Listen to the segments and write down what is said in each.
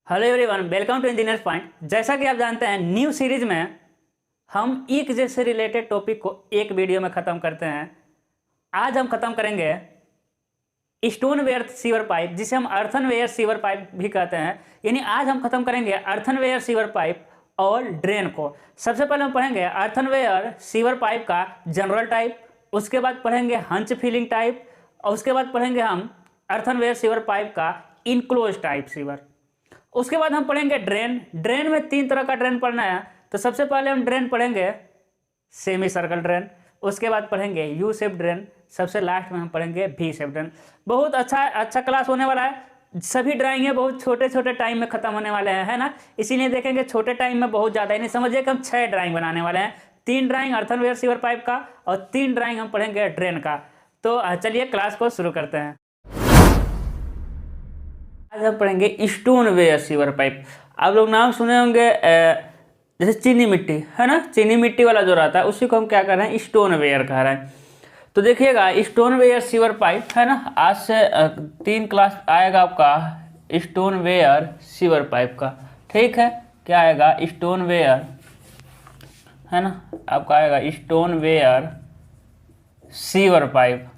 Hello everyone, welcome to engineers point. जैसा कि आप जानते हैं, न्यू सीरीज में हम ईक जैसे रिलेटेड टॉपिक को एक वीडियो में ख़त्म करते हैं। आज हम ख़त्म करेंगे स्टोनवेयर सीवर पाइप, जिसे हम अर्थनवेयर सीवर पाइप भी कहते हैं। यानी आज हम ख़त्म करेंगे अर्थनवेयर सीवर पाइप और ड्रेन को। सबसे पहले हम पढ़ेंगे अर्थनवेयर सीवर पाइप का जनरल टाइप, उसके बाद पढ़ेंगे हंच फिलिंग टाइप, और उसके बाद पढ़ेंगे हम अर्थनवेयर सीवर पाइप का इनक्लोज टाइप सीवर। उसके बाद हम पढ़ेंगे ड्रेन। ड्रेन में तीन तरह का ड्रेन पढ़ना है। तो सबसे पहले हम ड्रेन पढ़ेंगे सेमी सर्कल ड्रेन, उसके बाद पढ़ेंगे यू शेप ड्रेन, सबसे लास्ट में हम पढ़ेंगे वी शेप ड्रेन। बहुत अच्छा क्लास होने वाला है। सभी ड्राइंग है बहुत छोटे छोटे टाइम में ख़त्म होने वाले हैं, है ना। इसीलिए देखेंगे छोटे टाइम में बहुत ज़्यादा, नहीं समझिए कि हम 6 ड्राइंग बनाने वाले हैं। 3 ड्राइंग अर्थनवेयर सीवर पाइप का और 3 ड्राइंग हम पढ़ेंगे ड्रेन का। तो चलिए क्लास को शुरू करते हैं। आज हम पढ़ेंगे स्टोनवेयर सीवर पाइप। आप लोग नाम सुने होंगे, जैसे चीनी मिट्टी है ना, चीनी मिट्टी वाला जो रहता है उसी को हम क्या कर रहे हैं, स्टोनवेयर कह रहे हैं। तो देखिएगा स्टोनवेयर सीवर पाइप है ना, आज से 3 क्लास आएगा आपका स्टोनवेयर सीवर पाइप का। ठीक है, क्या आएगा, स्टोनवेयर है ना, आपका आएगा stoneware sewer pipe.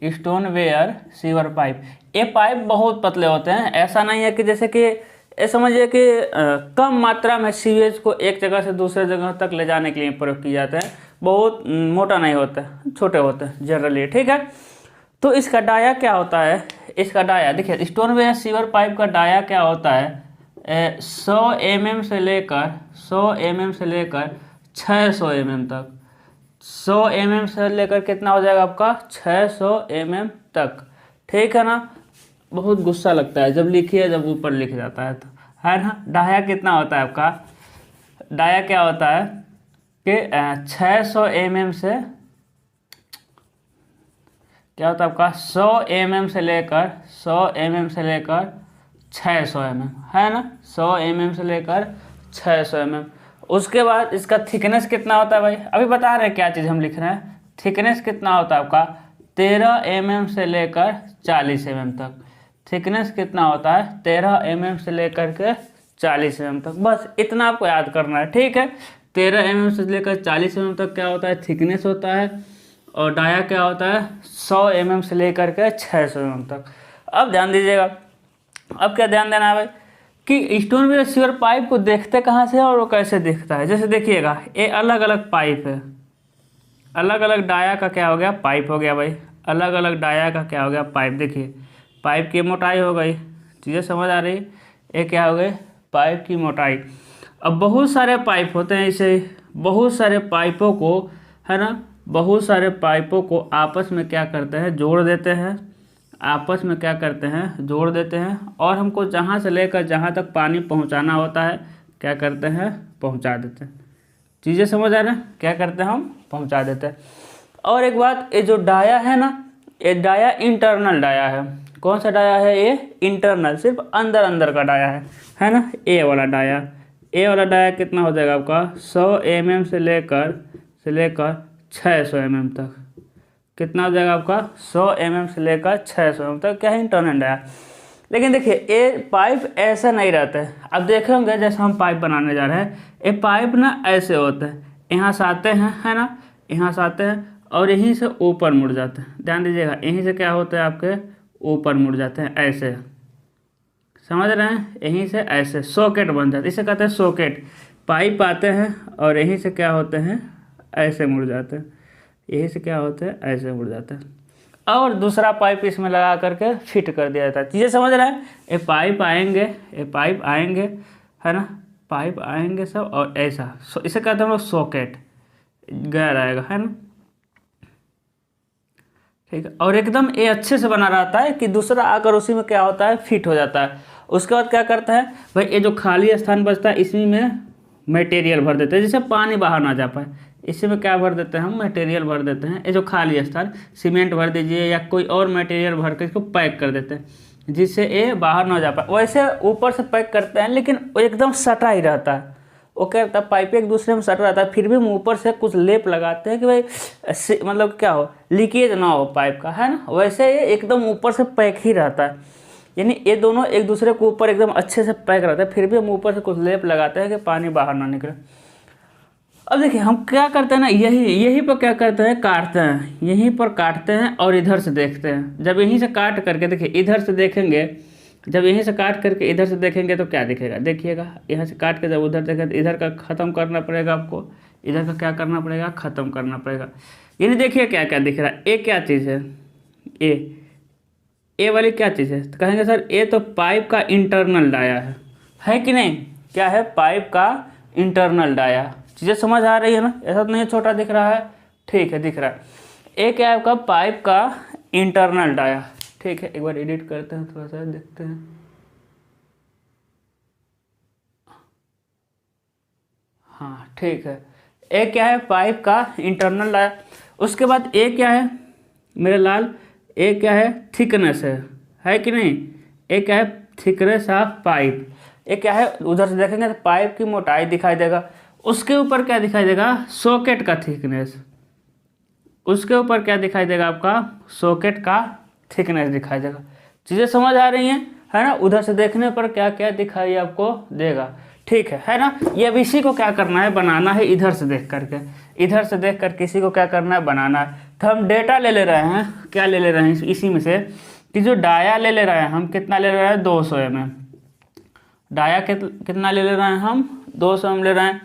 Stoneware sewer pipe, ये पाइप बहुत पतले होते हैं। ऐसा नहीं है कि जैसे कि ये समझिए कि कम मात्रा में सीवेज को एक जगह से दूसरे जगह तक ले जाने के लिए प्रयोग किए जाते हैं। बहुत मोटा नहीं होता, छोटे होते हैं जनरली। ठीक है, तो इसका डाया क्या होता है, इसका डाया देखिए, स्टोनवेयर सीवर पाइप का डाया क्या होता है, 100 mm से लेकर 600 mm तक। 100 mm से लेकर कितना हो जाएगा आपका, 600 mm तक। ठीक है ना, बहुत गुस्सा लगता है जब लिखिए, जब ऊपर लिख जाता है तो, है ना। डाया कितना होता है आपका, डाया क्या होता है कि 600 mm से क्या होता है आपका, 100 mm से लेकर 600 mm, है ना। 100 mm से लेकर 600 mm। उसके बाद इसका थिकनेस कितना होता है भाई, अभी बता रहे हैं क्या चीज़ हम लिख रहे हैं। थिकनेस कितना होता है आपका, 13 mm से लेकर 40 mm तक। थिकनेस कितना होता है, 13 mm से लेकर के 40 mm तक। बस इतना आपको याद करना है। ठीक है, 13 mm से लेकर 40 mm तक क्या होता है, थिकनेस होता है। और डाया क्या होता है, 100 mm से लेकर के 600 mm तक। अब ध्यान दीजिएगा, अब क्या ध्यान देना है भाई कि स्टोनवेयर सीवर पाइप को देखते कहाँ से और वो कैसे दिखता है। जैसे देखिएगा, ये अलग अलग पाइप है, अलग अलग डाया का क्या हो गया, पाइप हो गया भाई। अलग अलग डाया का क्या हो गया, पाइप। देखिए पाइप की मोटाई हो गई, चीज़ें समझ आ रही। ये क्या हो गई, पाइप की मोटाई। अब बहुत सारे पाइप होते हैं, इसे बहुत सारे पाइपों को, है ना, बहुत सारे पाइपों को आपस में क्या करते हैं, जोड़ देते हैं। आपस में क्या करते हैं, जोड़ देते हैं। और हमको जहाँ से लेकर जहाँ तक पानी पहुँचाना होता है, क्या करते हैं, पहुँचा देते हैं। चीज़ें समझ आ रहे हैं, क्या करते हैं, हम पहुँचा देते हैं। और एक बात, ये जो डाया है ना, ये डाया इंटरनल डाया है। कौन सा डाया है, ये इंटरनल, सिर्फ अंदर अंदर का डाया है ना। ए वाला डाया कितना हो जाएगा आपका, 100 mm से लेकर 600 mm तक। कितना हो जाएगा आपका, 100 mm से लेकर 600 mm तक, क्या है, इंटरनल डाया। लेकिन देखिए ये पाइप ऐसा नहीं रहता है। अब देखे होंगे जैसे हम पाइप बनाने जा रहे हैं, ये पाइप ना ऐसे होते हैं, यहाँ से आते हैं, है ना, यहाँ से आते हैं और यहीं से ऊपर मुड़ जाते हैं। ध्यान दीजिएगा, यहीं से क्या होते हैं, आपके ऊपर मुड़ जाते हैं, ऐसे, समझ रहे हैं, यहीं से ऐसे सॉकेट बन जाते हैं, इसे कहते हैं सॉकेट। पाइप आते हैं और यहीं से क्या होते हैं, ऐसे मुड़ जाते हैं, यहीं से क्या होते हैं, ऐसे मुड़ जाते हैं। और दूसरा पाइप इसमें लगा करके फिट कर दिया जाता है। चीज़ें समझ रहे हैं, ये पाइप आएंगे, है ना, पाइप आएंगे सब, और ऐसा इसे कहते हैं हम लोग सॉकेट, गैर आएगा, है ना। ठीक है, और एकदम ये अच्छे से बना रहता है कि दूसरा आकर उसी में क्या होता है, फिट हो जाता है। उसके बाद क्या करता है भाई, ये जो खाली स्थान बचता है इसी में मटेरियल भर देते हैं, जिससे पानी बाहर ना जा पाए। इसी में क्या भर देते हैं, हम मटेरियल भर देते हैं। ये जो खाली स्थान, सीमेंट भर दीजिए या कोई और मटेरियल भर के इसको पैक कर देते हैं, जिससे ये बाहर ना जा पाए। वैसे ऊपर से पैक करते हैं, लेकिन वो एकदम सटा ही रहता है। वो क्या रहता है, पाइप एक दूसरे में सट रहता है, फिर भी हम ऊपर से कुछ लेप लगाते हैं कि भाई मतलब क्या हो, लीकेज ना हो पाइप का, है ना। वैसे ये एकदम ऊपर से पैक ही रहता है। यानी ये दोनों एक दूसरे के ऊपर एकदम अच्छे से पैक रहता है, फिर भी हम ऊपर से कुछ लेप लगाते हैं कि पानी बाहर ना निकले। अब देखिए हम क्या करते हैं ना, यही पर क्या करते हैं, काटते हैं, यहीं पर काटते हैं और इधर से देखते हैं। जब यहीं से काट करके देखिए इधर से देखेंगे, जब यहीं से काट करके इधर से देखेंगे तो क्या दिखेगा, देखिएगा यहाँ से काट के जब उधर देखें तो इधर का ख़त्म करना पड़ेगा आपको, इधर का क्या करना पड़ेगा, ख़त्म करना पड़ेगा। यानी देखिए क्या क्या दिख रहा है, ए क्या चीज़ है, ए वाली क्या चीज़ है, तो कहेंगे सर ए तो पाइप का इंटरनल डाया है कि नहीं, क्या है, पाइप का इंटरनल डाया। चीज़ें समझ आ रही है ना, ऐसा तो नहीं छोटा दिख रहा है, ठीक है दिख रहा है। ए क्या है आपका, पाइप का इंटरनल डाया, ठीक है। एक बार एडिट करते हैं, थोड़ा सा देखते हैं, हाँ ठीक है। ए क्या है, पाइप का इंटरनल डाया। उसके बाद ए क्या है मेरे लाल, ए क्या है, थिकनेस है कि नहीं, ए क्या है, थिकनेस ऑफ पाइप। ए क्या है, उधर से देखेंगे तो पाइप की मोटाई दिखाई देगा। उसके ऊपर क्या दिखाई देगा, सॉकेट का थिकनेस। उसके ऊपर क्या दिखाई देगा आपका, सॉकेट का थिकनेस दिखाई देगा। चीज़ें समझ आ रही हैं, है ना। उधर से देखने पर क्या क्या दिखाई आपको देगा, ठीक है ना। ये अब इसी को क्या करना है, बनाना है इधर से देख करके, इधर से देख कर किसी को क्या करना है, बनाना है। तो हम डेटा ले रहे हैं, क्या ले रहे हैं इसी में से, कि जो डाया ले रहे हैं हम, कितना ले रहे हैं, 200 mm। डाया कितना ले रहे हैं हम, 200 mm ले रहे हैं,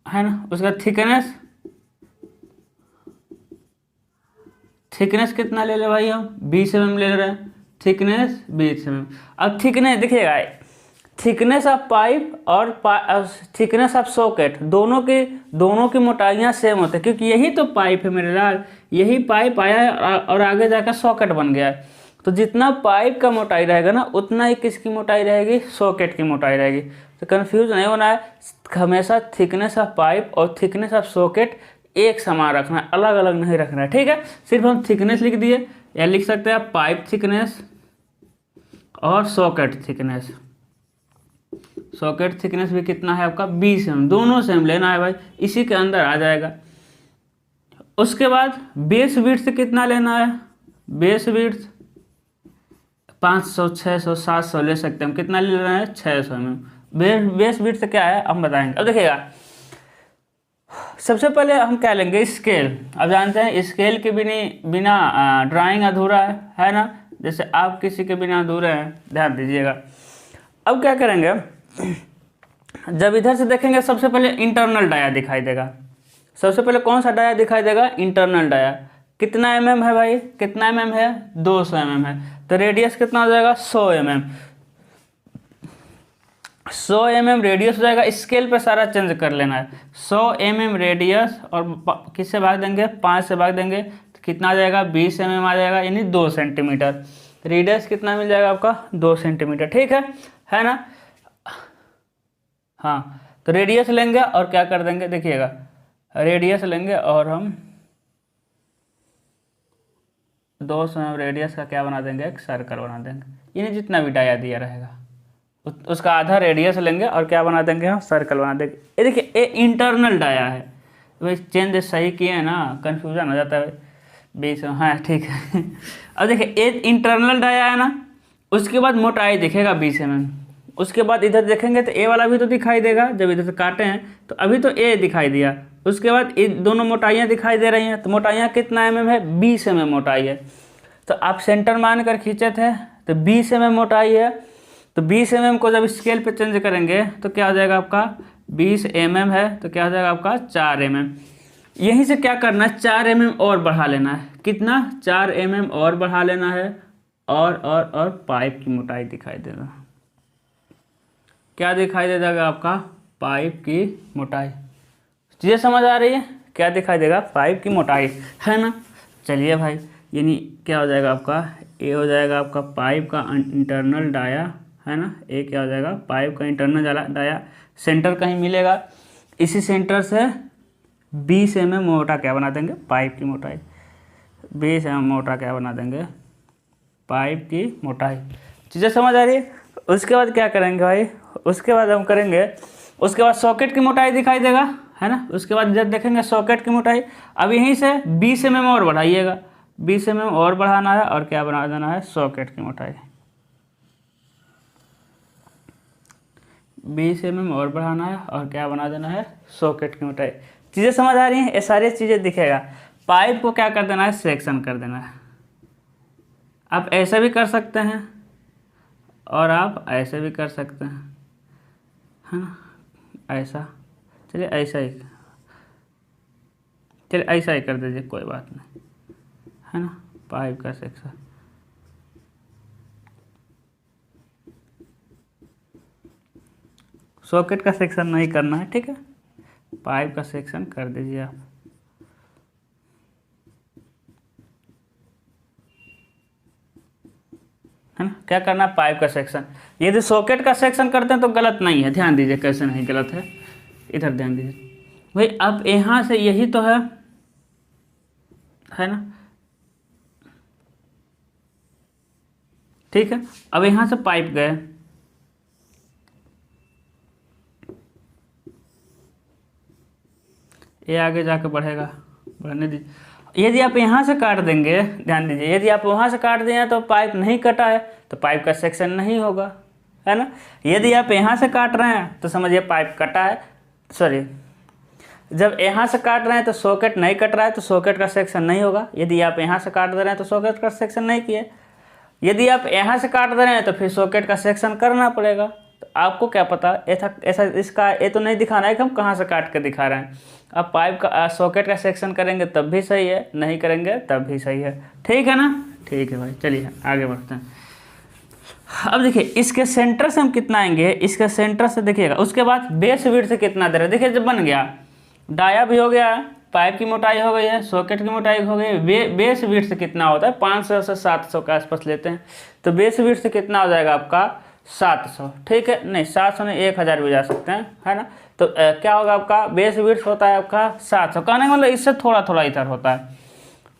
है ना। उसका थिकनेस कितना ले भाई हम, 20 mm ले रहे हैं, थिकनेस 20 mm। अब थिकनेस देखिएगा, थिकनेस ऑफ पाइप और थिकनेस ऑफ सॉकेट, दोनों की मोटाइयाँ सेम होते हैं, क्योंकि यही तो पाइप है मेरे लाल, यही पाइप आया है और आगे जाकर सॉकेट बन गया है। तो जितना पाइप का मोटाई रहेगा ना, उतना ही किसकी मोटाई रहेगी, सॉकेट की मोटाई रहेगी। तो कंफ्यूज नहीं होना है, हमेशा थिकनेस ऑफ पाइप और थिकनेस ऑफ सॉकेट एक समान रखना है, अलग अलग नहीं रखना है, ठीक है। सिर्फ हम थिकनेस लिख दिए, या लिख सकते हैं पाइप थिकनेस और सॉकेट थिकनेस। सॉकेट थिकनेस भी कितना है आपका, 20 mm, दोनों सेम लेना है भाई, इसी के अंदर आ जाएगा। उसके बाद बेस विड्थ कितना लेना है, बेस विड्थ 500, 600, 700 ले सकते हैं हम, कितना ले रहे हैं, 600 mm। बेस विड्थ क्या है हम बताएंगे। अब देखिएगा सबसे पहले हम क्या लेंगे, स्केल। अब जानते हैं स्केल के बिना ड्राइंग अधूरा है ना, जैसे आप किसी के बिना अधूरे हैं, ध्यान दीजिएगा। अब क्या करेंगे, जब इधर से देखेंगे सबसे पहले इंटरनल डाया दिखाई देगा। सबसे पहले कौन सा डाया दिखाई देगा, इंटरनल डाया। कितना mm है भाई, कितना mm है, 200 mm है। तो रेडियस कितना हो जाएगा, 100 mm। 100 mm रेडियस हो जाएगा। स्केल पे सारा चेंज कर लेना है, 100 mm रेडियस और किससे भाग देंगे, 5 से भाग देंगे तो कितना आ जाएगा, 20 mm आ जाएगा, यानी 2 सेंटीमीटर। रेडियस कितना मिल जाएगा आपका, 2 सेंटीमीटर, ठीक है ना। हाँ तो रेडियस लेंगे और क्या कर देंगे, देखिएगा रेडियस लेंगे और हम 200 mm रेडियस का क्या बना देंगे, एक सर्कल बना देंगे। यानी जितना भी डाया दिया रहेगा उसका आधा रेडियस लेंगे और क्या बना देंगे, हम सर्कल बना देंगे। ये देखिए ये इंटरनल डाया है, भाई चेंज सही किए हैं ना, कन्फ्यूजन हो जाता है 20, हाँ ठीक है। अब देखिए ये इंटरनल डाया है ना, उसके बाद मोटाई दिखेगा 20 mm। उसके बाद इधर देखेंगे तो ए वाला भी तो दिखाई देगा, जब इधर से काटे हैं तो अभी तो ए दिखाई दिया। उसके बाद ये दोनों मोटाइयाँ दिखाई दे रही हैं, तो मोटाइयाँ कितना mm है, 20 mm मोटाई है। तो आप सेंटर मान कर खींचे थे तो 20 mm मोटाई है, तो 20 mm को जब स्केल पे चेंज करेंगे तो क्या हो जाएगा आपका, 20 mm है तो क्या हो जाएगा आपका 4 mm। यहीं से क्या करना है, 4 mm और बढ़ा लेना है, कितना, 4 mm और बढ़ा लेना है, और पाइप की मोटाई दिखाई देगा, क्या दिखाई दे जाएगा आपका, पाइप की मोटाई। चीज़ें समझ आ रही है, क्या दिखाई देगा, पाइप की मोटाई, है ना। चलिए भाई, यानी क्या हो जाएगा आपका, ए हो जाएगा आपका पाइप का इंटरनल डाया, है ना। ए क्या हो जाएगा, पाइप का इंटरनल डाया। सेंटर कहीं मिलेगा, इसी सेंटर से 20 mm मोटा क्या बना देंगे, पाइप की मोटाई। 20 mm मोटा क्या बना देंगे, पाइप की मोटाई। चीज़ें समझ आ रही है। उसके बाद क्या करेंगे भाई, उसके बाद हम करेंगे, उसके बाद सॉकेट की मोटाई दिखाई देगा, है ना। उसके बाद जब देखेंगे सॉकेट की मोटाई, अब यहीं से 20 mm और बढ़ाइएगा, 20 mm और बढ़ाना है और क्या बना देना है, सॉकेट की मोटाई। 20 mm और बढ़ाना है और क्या बना देना है, सॉकेट की मोटाई। चीज़ें समझ आ रही हैं, ये सारी चीज़ें दिखेगा। पाइप को क्या कर देना है, सेक्शन कर देना है। आप ऐसे भी कर सकते हैं और आप ऐसे भी कर सकते हैं, है ना, ऐसा। चलिए ऐसा ही, चलिए ऐसा ही कर दीजिए, कोई बात नहीं, है ना। पाइप का सेक्शन, सॉकेट का सेक्शन नहीं करना है, ठीक है। पाइप का सेक्शन कर दीजिए आप, है ना। क्या करना है, पाइप का सेक्शन। यदि सॉकेट का सेक्शन करते हैं तो गलत नहीं है, ध्यान दीजिए कैसे नहीं गलत है, इधर ध्यान दीजिए भाई। अब यहाँ से यही तो है ना, ठीक है। अब यहाँ से पाइप गए, ये आगे जाके बढ़ेगा, बढ़ने दीजिए। यदि आप यहाँ से काट देंगे, ध्यान दीजिए, यदि आप वहाँ से काट दें तो पाइप नहीं कटा है तो पाइप का सेक्शन नहीं होगा, है ना। यदि आप यहाँ से काट रहे हैं तो समझिए पाइप कटा है, सॉरी, जब यहाँ से काट रहे हैं तो सॉकेट नहीं कट रहा है तो सॉकेट का सेक्शन नहीं होगा। यदि आप यहाँ से काट दे रहे हैं तो सॉकेट का सेक्शन नहीं किए। यदि आप यहाँ से काट दे रहे हैं तो फिर सॉकेट का सेक्शन करना पड़ेगा। तो आपको क्या पता, ऐसा इसका ये तो नहीं दिखाना है कि हम कहाँ से काट के दिखा रहे हैं। अब पाइप का सॉकेट का सेक्शन करेंगे तब भी सही है, नहीं करेंगे तब भी सही है, ठीक है ना। ठीक है भाई, चलिए आगे बढ़ते हैं। अब देखिए इसके सेंटर से हम कितना आएंगे, इसके सेंटर से देखिएगा। उसके बाद बेस विड्थ से कितना दे रहे हैं, देखिए जब बन गया, डाया भी हो गया, पाइप की मोटाई हो गई है, सॉकेट की मोटाई हो गई, बेस विड्थ से कितना होता है, 500 से 700 के आसपास लेते हैं। तो बेस विड्थ से कितना हो जाएगा आपका 700, ठीक है। नहीं 700 नहीं, 1000 भी जा सकते हैं, है ना। तो क्या होगा आपका, बेस विड्थ होता है आपका 700, कहने का मतलब इससे थोड़ा थोड़ा इधर होता है।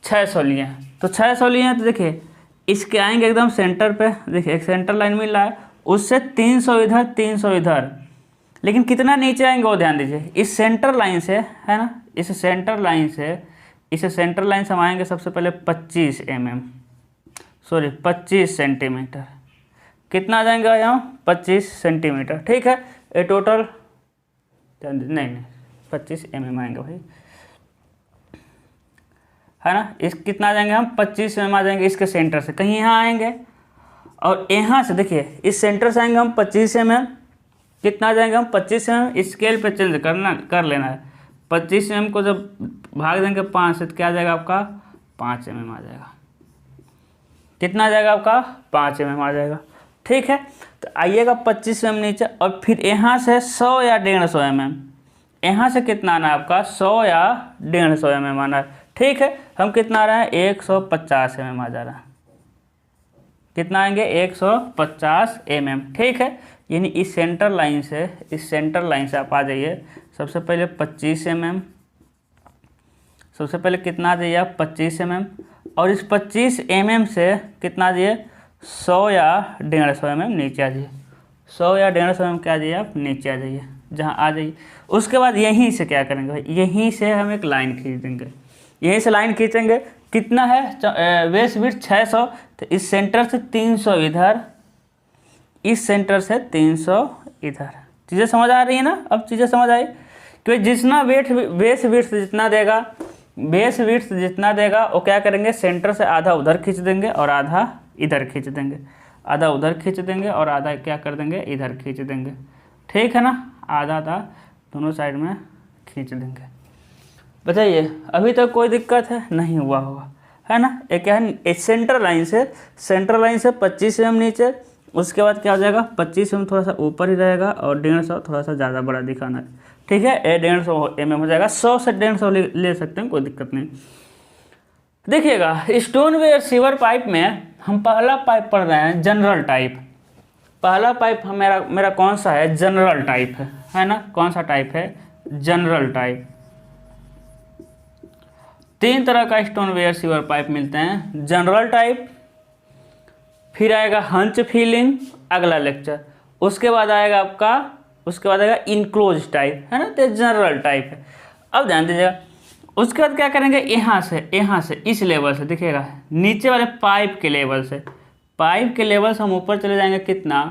600 लिए हैं तो 600 लिए हैं तो देखिए इसके आएंगे एकदम सेंटर पे, देखिए एक सेंटर लाइन मिल रहा है, उससे 300 इधर 300 इधर, लेकिन कितना नीचे आएंगे वो ध्यान दीजिए। इस सेंटर लाइन से, है ना, इस सेंटर लाइन से हम आएंगे सबसे पहले 25 mm, सॉरी 25 सेंटीमीटर। कितना आ जाएंगे यहाँ, 25 सेंटीमीटर, ठीक है। ये टोटल नहीं 25 mm आएंगे भाई, है ना। इस कितना आ जाएंगे हम, 25 mm आ जाएंगे इसके सेंटर से, कहीं यहाँ आएंगे और यहाँ से देखिए इस सेंटर से आएंगे हम 25 mm, कितना आ जाएंगे हम 25 mm। स्केल पे चेंज कर लेना है। 25 mm को जब भाग देंगे 5 से तो क्या आ जाएगा आपका, 5 mm आ जाएगा। कितना आ जाएगा आपका, 5 mm आ जाएगा, ठीक है। तो आइएगा 25 mm नीचे और फिर यहाँ से 100 या 150 mm, यहाँ से कितना आना है आपका, 100 या 150 mm आना है, ठीक है। हम कितना आ रहा है, 150 mm आ जा रहा है। कितना आएंगे, 150 mm, ठीक है। यानी इस सेंटर लाइन से आप आ जाइए सबसे पहले 25 mm, सबसे पहले कितना आ जाइए आप 25 mm, और इस 25 mm से कितना आ जाइए 100 या 150 mm नीचे आ जाइए। 100 या 150 mm क्या आ जाइए आप, नीचे आ जाइए, जहाँ आ जाइए। उसके बाद यहीं से क्या करेंगे भाई, यहीं से हम एक लाइन खींच देंगे, यहीं से लाइन खींचेंगे। कितना है, बेस विड्थ 600, तो इस सेंटर से 300 इधर, इस सेंटर से 300 इधर। चीज़ें समझ आ रही है ना, अब चीज़ें समझ आई कि जितना बेस विड्थ जितना देगा वो क्या करेंगे, सेंटर से आधा उधर खींच देंगे और आधा इधर खींच देंगे, आधा उधर खींच देंगे और आधा क्या कर देंगे, इधर खींच देंगे, ठीक है ना। आधा आधा दोनों साइड में खींच देंगे। बताइए अभी तक कोई दिक्कत है, नहीं हुआ होगा, है ना। एक क्या है, सेंटर लाइन से 25 mm नीचे, उसके बाद क्या हो जाएगा, 25 mm थोड़ा सा ऊपर ही रहेगा और 150 थोड़ा सा ज़्यादा बड़ा दिखाना है, ठीक है। 150 mm हो जाएगा, 100 से 150 ले सकते हैं, कोई दिक्कत नहीं। देखिएगा स्टोनवेयर सीवर पाइप में हम पहला पाइप पढ़ रहे हैं, जनरल टाइप। पहला पाइप मेरा कौन सा है, जनरल टाइप है ना। कौन सा टाइप है, जनरल टाइप। 3 तरह का स्टोनवेयर सीवर पाइप मिलते हैं, जनरल टाइप, फिर आएगा हंच फीलिंग, अगला लेक्चर। उसके बाद आएगा इनक्लोज टाइप, है ना। तो जनरल टाइप है। अब ध्यान दीजिएगा, उसके बाद क्या करेंगे, यहाँ से इस लेवल से देखिएगा, नीचे वाले पाइप के लेवल से हम ऊपर चले जाएंगे, कितना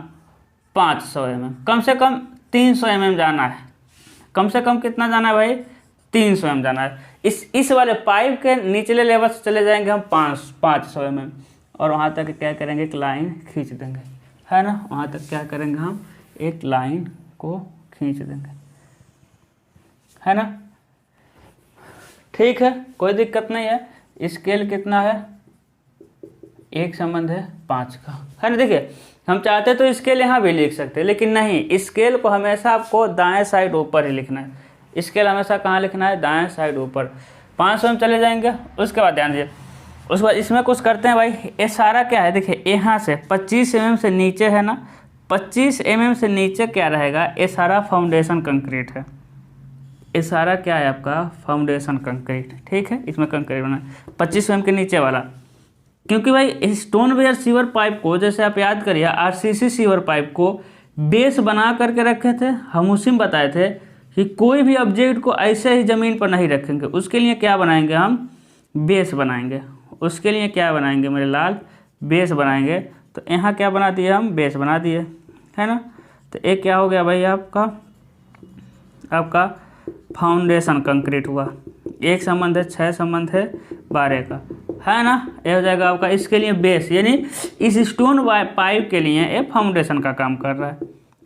500 mm, कम से कम 300 mm जाना है, कम से कम कितना जाना है भाई, 300 mm जाना है। इस वाले पाइप के निचले लेवल से चले जाएंगे हम 500 mm, और वहाँ तक क्या करेंगे, एक लाइन खींच देंगे, है ना, वहाँ तक क्या करेंगे हम, एक लाइन को खींच देंगे, है ना। ठीक है, कोई दिक्कत नहीं है। स्केल कितना है, एक संबंध है 5 का, है ना। देखिए हम चाहते तो स्केल यहाँ भी लिख सकते हैं, लेकिन नहीं, स्केल को हमेशा आपको दाएं साइड ऊपर ही लिखना है। स्केल हमेशा कहाँ लिखना है, दाएं साइड ऊपर। 500 में चले जाएंगे। उसके बाद ध्यान दीजिए, उसके बाद इसमें कुछ करते हैं भाई। ये सारा क्या है, देखिए यहाँ से 25 mm से नीचे है ना, 25 mm से नीचे क्या रहेगा, ये सारा फाउंडेशन कंक्रीट है। ये सारा क्या है आपका, फाउंडेशन कंक्रीट। ठीक है, इसमें कंक्रीट बना 25 mm के नीचे वाला, क्योंकि भाई स्टोन वेयर सीवर पाइप को, जैसे आप याद करिए आरसीसी सीवर पाइप को बेस बना करके रखे थे, हम उसी में बताए थे कि कोई भी ऑब्जेक्ट को ऐसे ही ज़मीन पर नहीं रखेंगे। उसके लिए क्या बनाएंगे हम, बेस बनाएंगे। उसके लिए क्या बनाएंगे मेरे लाल, बेस बनाएंगे। तो यहाँ क्या बना दिए हम, बेस बना दिए, है ना। तो एक क्या हो गया भाई, आपका फाउंडेशन कंक्रीट हुआ। एक संबंध है 6, संबंध है 12 का, है ना। ये हो जाएगा आपका, इसके लिए बेस, यानी इस स्टोन पाइप के लिए ये फाउंडेशन का काम कर रहा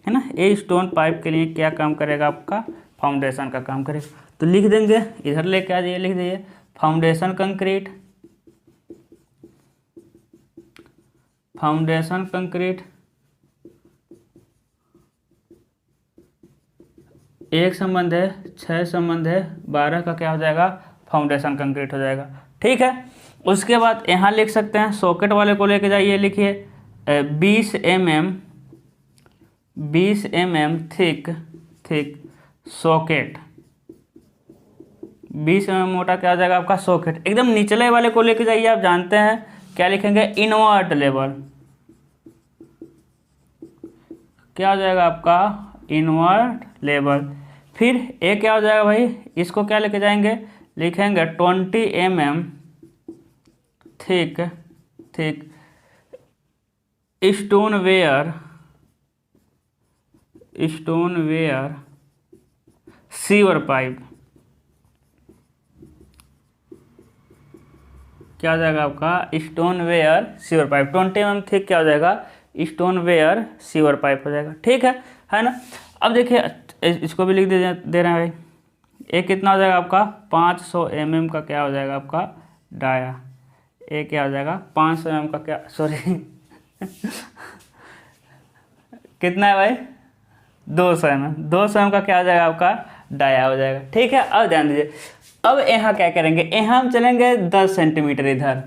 है ना। ये स्टोन पाइप के लिए क्या काम करेगा, आपका फाउंडेशन का काम करेगा। तो लिख देंगे, इधर लेके आ जाइए, लिख दीजिए फाउंडेशन कंक्रीट, फाउंडेशन कंक्रीट। एक संबंध है 6, संबंध है 12 का क्या हो जाएगा, फाउंडेशन कंक्रीट हो जाएगा। ठीक है, उसके बाद यहाँ लिख सकते हैं, सॉकेट वाले को लेके जाइए, लिखिए 20 mm थिक सॉकेट, 20 mm मोटा क्या हो जाएगा आपका सॉकेट। एकदम निचले वाले को लेके जाइए, आप जानते हैं क्या लिखेंगे, इनवर्ट लेवल, क्या हो जाएगा आपका इनवर्ट लेवल। फिर एक क्या हो जाएगा भाई, इसको क्या लेके जाएंगे, लिखेंगे 20 mm thick stoneware sewer pipe, क्या हो जाएगा आपका stoneware sewer pipe. 20 mm thick क्या हो जाएगा, स्टोन वेयर सीवर पाइप हो जाएगा। ठीक है ना। अब देखिए इसको भी लिख दे रहे हैं भाई, एक कितना हो जाएगा आपका 500 mm का क्या हो जाएगा आपका डाया। एक क्या हो जाएगा 500 mm का क्या, सॉरी कितना है भाई 200 mm का क्या हो जाएगा आपका डाया हो जाएगा। ठीक है, अब ध्यान दीजिए, अब यहाँ क्या करेंगे, यहाँ हम चलेंगे 10 सेंटीमीटर, इधर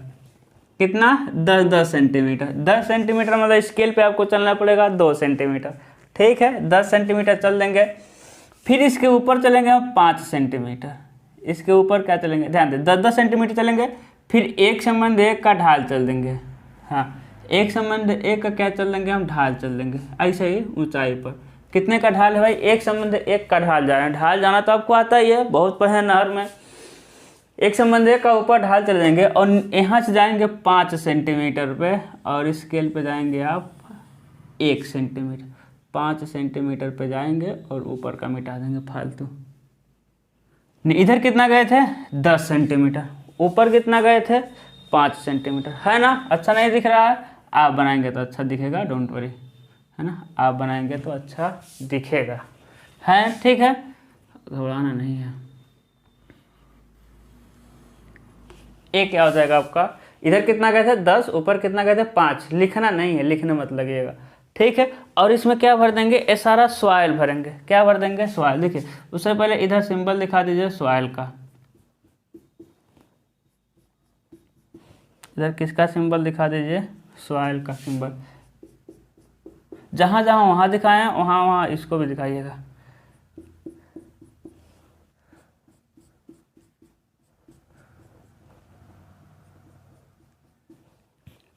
कितना 10 सेंटीमीटर। 10 सेंटीमीटर मतलब स्केल पे आपको चलना पड़ेगा 2 सेंटीमीटर। ठीक है, 10 सेंटीमीटर चल देंगे। फिर इसके ऊपर चलेंगे हम 5 सेंटीमीटर, इसके ऊपर क्या चलेंगे, ध्यान दें 10 सेंटीमीटर चलेंगे। फिर एक संबंध एक का ढाल चल देंगे, हाँ एक संबंध एक का क्या चल देंगे हम, ढाल चल देंगे ऐसे ही ऊंचाई पर। कितने का ढाल है भाई, एक संबंध एक का ढाल जा रहा है। ढाल जाना तो आपको आता ही है, बहुत पढ़े नहर में। एक संबंध एक का ऊपर ढाल चल देंगे और यहाँ से जाएंगे 5 सेंटीमीटर पे, और स्केल पे जाएंगे आप 1 सेंटीमीटर। 5 सेंटीमीटर पे जाएंगे और ऊपर का मिटा देंगे फालतू। इधर कितना गए थे 10 सेंटीमीटर, ऊपर कितना गए थे 5 सेंटीमीटर, है ना। अच्छा नहीं दिख रहा है, आप बनाएंगे तो अच्छा दिखेगा, डोंट वरी, है ना। आप बनाएंगे तो अच्छा दिखेगा, है ठीक है, घबराना नहीं है। एक क्या हो जाएगा आपका, इधर कितना गए थे 10, ऊपर कितना गए थे 5, लिखना नहीं है, लिखने मत लगिएगा। ठीक है, और इसमें क्या भर देंगे, ये सारा सॉइल भरेंगे। क्या भर देंगे, सॉइल। देखिए उससे पहले इधर सिंबल दिखा दीजिए सॉइल का, इधर किसका सिंबल दिखा दीजिए, सॉइल का सिंबल। जहाँ जहाँ वहाँ दिखाएं वहाँ वहाँ इसको भी दिखाइएगा।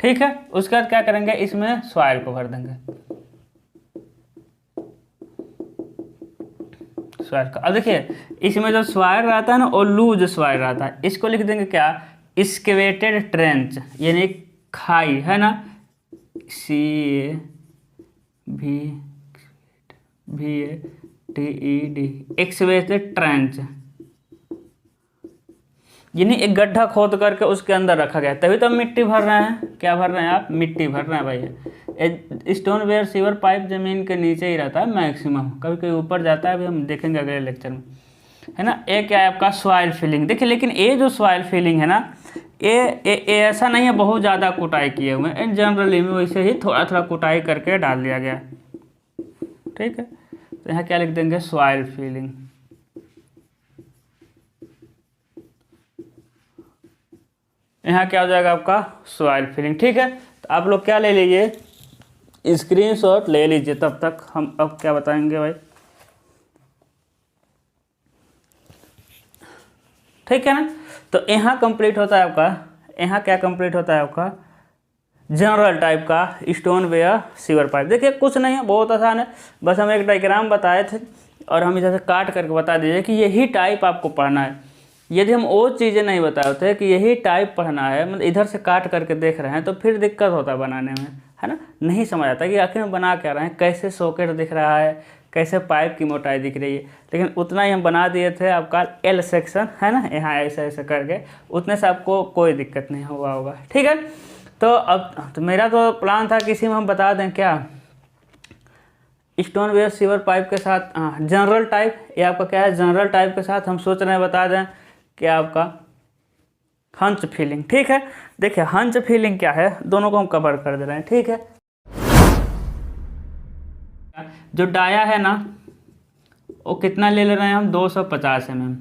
ठीक है, उसके बाद क्या करेंगे, इसमें सॉइल को भर देंगे, सॉइल का। अब देखिए इसमें जो सॉइल रहता है ना, वो लूज सॉइल रहता है। इसको लिख देंगे क्या, एक्सकेवेटेड ट्रेंच, यानी खाई, है ना, CAV VATED, एक्सकेवेटेड ट्रेंच, यानी एक गड्ढा खोद करके उसके अंदर रखा गया, तभी तो हम मिट्टी भर रहे हैं। क्या भर रहे हैं आप? मिट्टी भर रहे हैं भाई। स्टोन वेयर सीवर पाइप जमीन के नीचे ही रहता है मैक्सिमम, कभी कभी ऊपर जाता है, अभी हम देखेंगे अगले लेक्चर में, है ना। ये क्या है आपका? Soil filling. देखिए लेकिन ये जो सॉइल फिलिंग है ना, ये ऐसा नहीं है बहुत ज़्यादा कुटाई किए हुए हैं, जनरली में वैसे ही थोड़ा थोड़ा कुटाई करके डाल दिया गया, ठीक है। तो यहाँ क्या लिख देंगे? Soil filling. यहाँ क्या हो जाएगा आपका? सॉइल फिलिंग, ठीक है। तो आप लोग क्या ले लीजिए? स्क्रीनशॉट ले लीजिए, तब तक हम अब क्या बताएंगे भाई, ठीक है ना। तो यहाँ कंप्लीट होता है आपका, यहाँ क्या कंप्लीट होता है आपका? जनरल टाइप का स्टोन वेयर सीवर पाइप। देखिए कुछ नहीं है, बहुत आसान है, बस हम एक डायग्राम बताए थे और हम इधर से काट करके बता दीजिए कि यही टाइप आपको पढ़ना है। यदि हम वो चीज़ें नहीं बताए होते कि यही टाइप पढ़ना है, मतलब इधर से काट करके देख रहे हैं, तो फिर दिक्कत होता है बनाने में, है ना। नहीं समझ आता कि आखिर में बना क्या रहे हैं, कैसे सॉकेट दिख रहा है, कैसे पाइप की मोटाई दिख रही है। लेकिन उतना ही हम बना दिए थे आपका एल सेक्शन, है ना, यहाँ ऐसे ऐसे करके, उतने से आपको कोई दिक्कत नहीं हुआ होगा, ठीक है। तो अब तो मेरा तो प्लान था कि इसी में हम बता दें क्या, स्टोन वेयर सीवर पाइप के साथ जनरल टाइप, ये आपका क्या है? जनरल टाइप के साथ हम सोच रहे हैं बता दें क्या आपका हंच फिलिंग, ठीक है। देखिए हंच फिलिंग क्या है, दोनों को हम कवर कर दे रहे हैं, ठीक है। जो डाया है ना, वो कितना ले रहे हैं हम? 250 mm।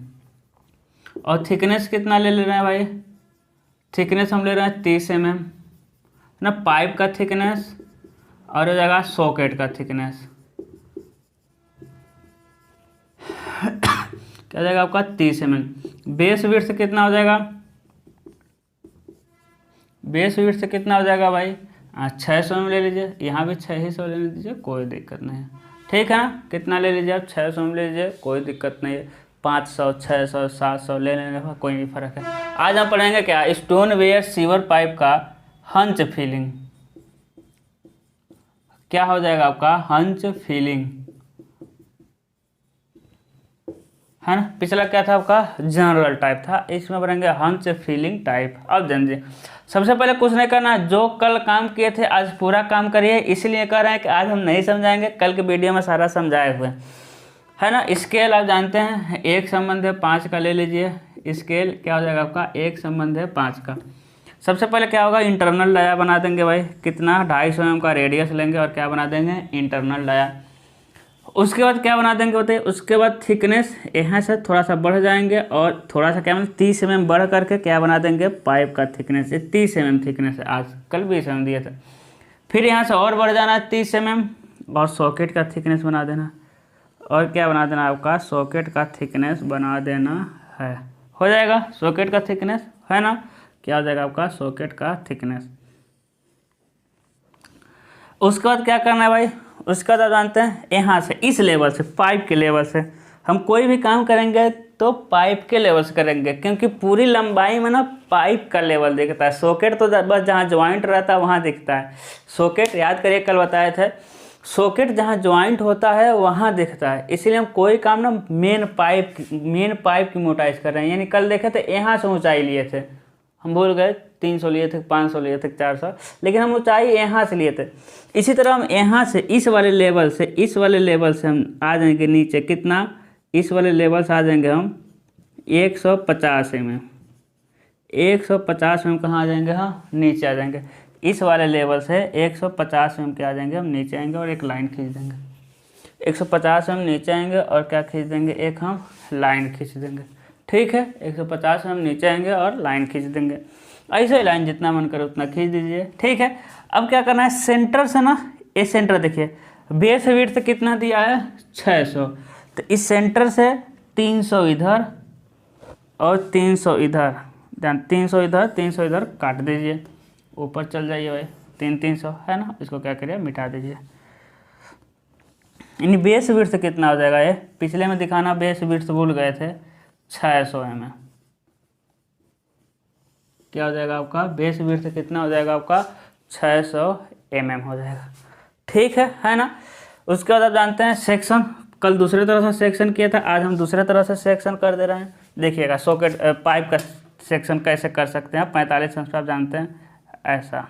और थिकनेस कितना ले रहे हैं भाई? थिकनेस हम ले रहे हैं 30 mm ना, पाइप का थिकनेस और हो जाएगा सॉकेट का थिकनेस, क्या हो जाएगा आपका? 30 mm। बेस विड्थ कितना हो जाएगा? बेस विड्थ कितना हो जाएगा भाई? 600 mm ले लीजिए, यहाँ भी 600 ले लीजिए, कोई दिक्कत नहीं है, ठीक है ना। कितना ले लीजिए आप? 600 mm ले लीजिए, कोई दिक्कत नहीं है। 500, 600, 700 ले लेने का कोई नहीं फर्क है। आज हम पढ़ेंगे क्या? स्टोन वेयर सीवर पाइप का हंच फिलिंग। क्या हो जाएगा आपका? हंच फिलिंग, है ना। पिछला क्या था आपका? जनरल टाइप था, इसमें बनेंगे हंच फिलिंग टाइप। अब जानिए, सबसे पहले कुछ नहीं करना, जो कल काम किए थे आज पूरा काम करिए, इसलिए कह रहे हैं कि आज हम नहीं समझाएंगे, कल के वीडियो में सारा समझाए हुए, है ना। स्केल आप जानते हैं, एक संबंध है 5 का ले लीजिए। स्केल क्या हो जाएगा आपका? एक संबंध है 5 का। सबसे पहले क्या होगा? इंटरनल डाया बना देंगे भाई, कितना? 250 mm का रेडियस लेंगे और क्या बना देंगे? Internal dia. उसके बाद क्या बना देंगे बताइए? उसके बाद थिकनेस यहाँ से थोड़ा सा बढ़ जाएंगे और थोड़ा सा क्या मतलब 30 mm बढ़ करके क्या बना देंगे? पाइप का थिकनेस। 30 mm थिकनेस है, आज कल 20 mm दिए थे। फिर यहाँ से और बढ़ जाना है 30 mm और सॉकेट का थिकनेस बना देना, और क्या बना देना आपका? सॉकेट का थिकनेस बना देना है, हो जाएगा सॉकेट का थिकनेस, है ना। क्या हो जाएगा आपका? सॉकेट का थिकनेस। उसके बाद क्या करना है भाई? उसका तो जानते हैं, यहाँ से इस लेवल से, पाइप के लेवल से हम कोई भी काम करेंगे तो पाइप के लेवल से करेंगे, क्योंकि पूरी लंबाई में ना पाइप का लेवल दिखता है। सॉकेट तो बस जहाँ ज्वाइंट रहता है वहाँ दिखता है। सॉकेट याद करिए, कल बताए थे, सॉकेट जहाँ ज्वाइंट होता है वहाँ दिखता है। इसीलिए हम कोई काम ना मेन पाइप की मोटाई कर रहे हैं। यानी कल देखे थे यहाँ से ऊंचाई लिए थे, हम भूल गए 300 लिए थे, 500 लिए थे, 400, लेकिन हम ऊंचाई यहाँ से लिए थे। इसी तरह हम यहाँ से इस वाले लेवल से हम आ जाएंगे नीचे, कितना? इस वाले लेवल से आ जाएंगे हम 150 mm। 150 mm कहाँ आ जाएंगे? हाँ, नीचे आ जाएंगे। इस वाले लेवल से 150 mm के आ जाएंगे हम, नीचे आएंगे और एक लाइन खींच देंगे। 150 mm नीचे आएंगे और क्या खींच देंगे? एक हम लाइन खींच देंगे, ठीक है। 150 mm नीचे आएंगे और लाइन खींच देंगे। ऐसे ही लाइन जितना मन करे उतना खींच दीजिए, ठीक है। अब क्या करना है? सेंटर से ना, ये सेंटर देखिए, बेस विड्थ कितना दिया है? 600। तो इस सेंटर से 300 इधर और 300 इधर, ध्यान, 300 इधर 300 इधर काट दीजिए, ऊपर चल जाइए भाई। 300 है ना, इसको क्या करिए? मिटा दीजिए। यानी बेस विड्थ कितना हो जाएगा? ये पिछले में दिखाना, बेस विड्थ भूल गए थे, 600 mm। क्या हो जाएगा आपका? बेस विड्थ कितना हो जाएगा आपका? 600 mm हो जाएगा, ठीक है ना। उसके बाद आप जानते हैं सेक्शन, कल दूसरे तरह से सेक्शन किया था, आज हम दूसरे तरह से सेक्शन कर दे रहे हैं। देखिएगा सॉकेट पाइप का सेक्शन कैसे कर सकते हैं, 45 अंश आप जानते हैं ऐसा।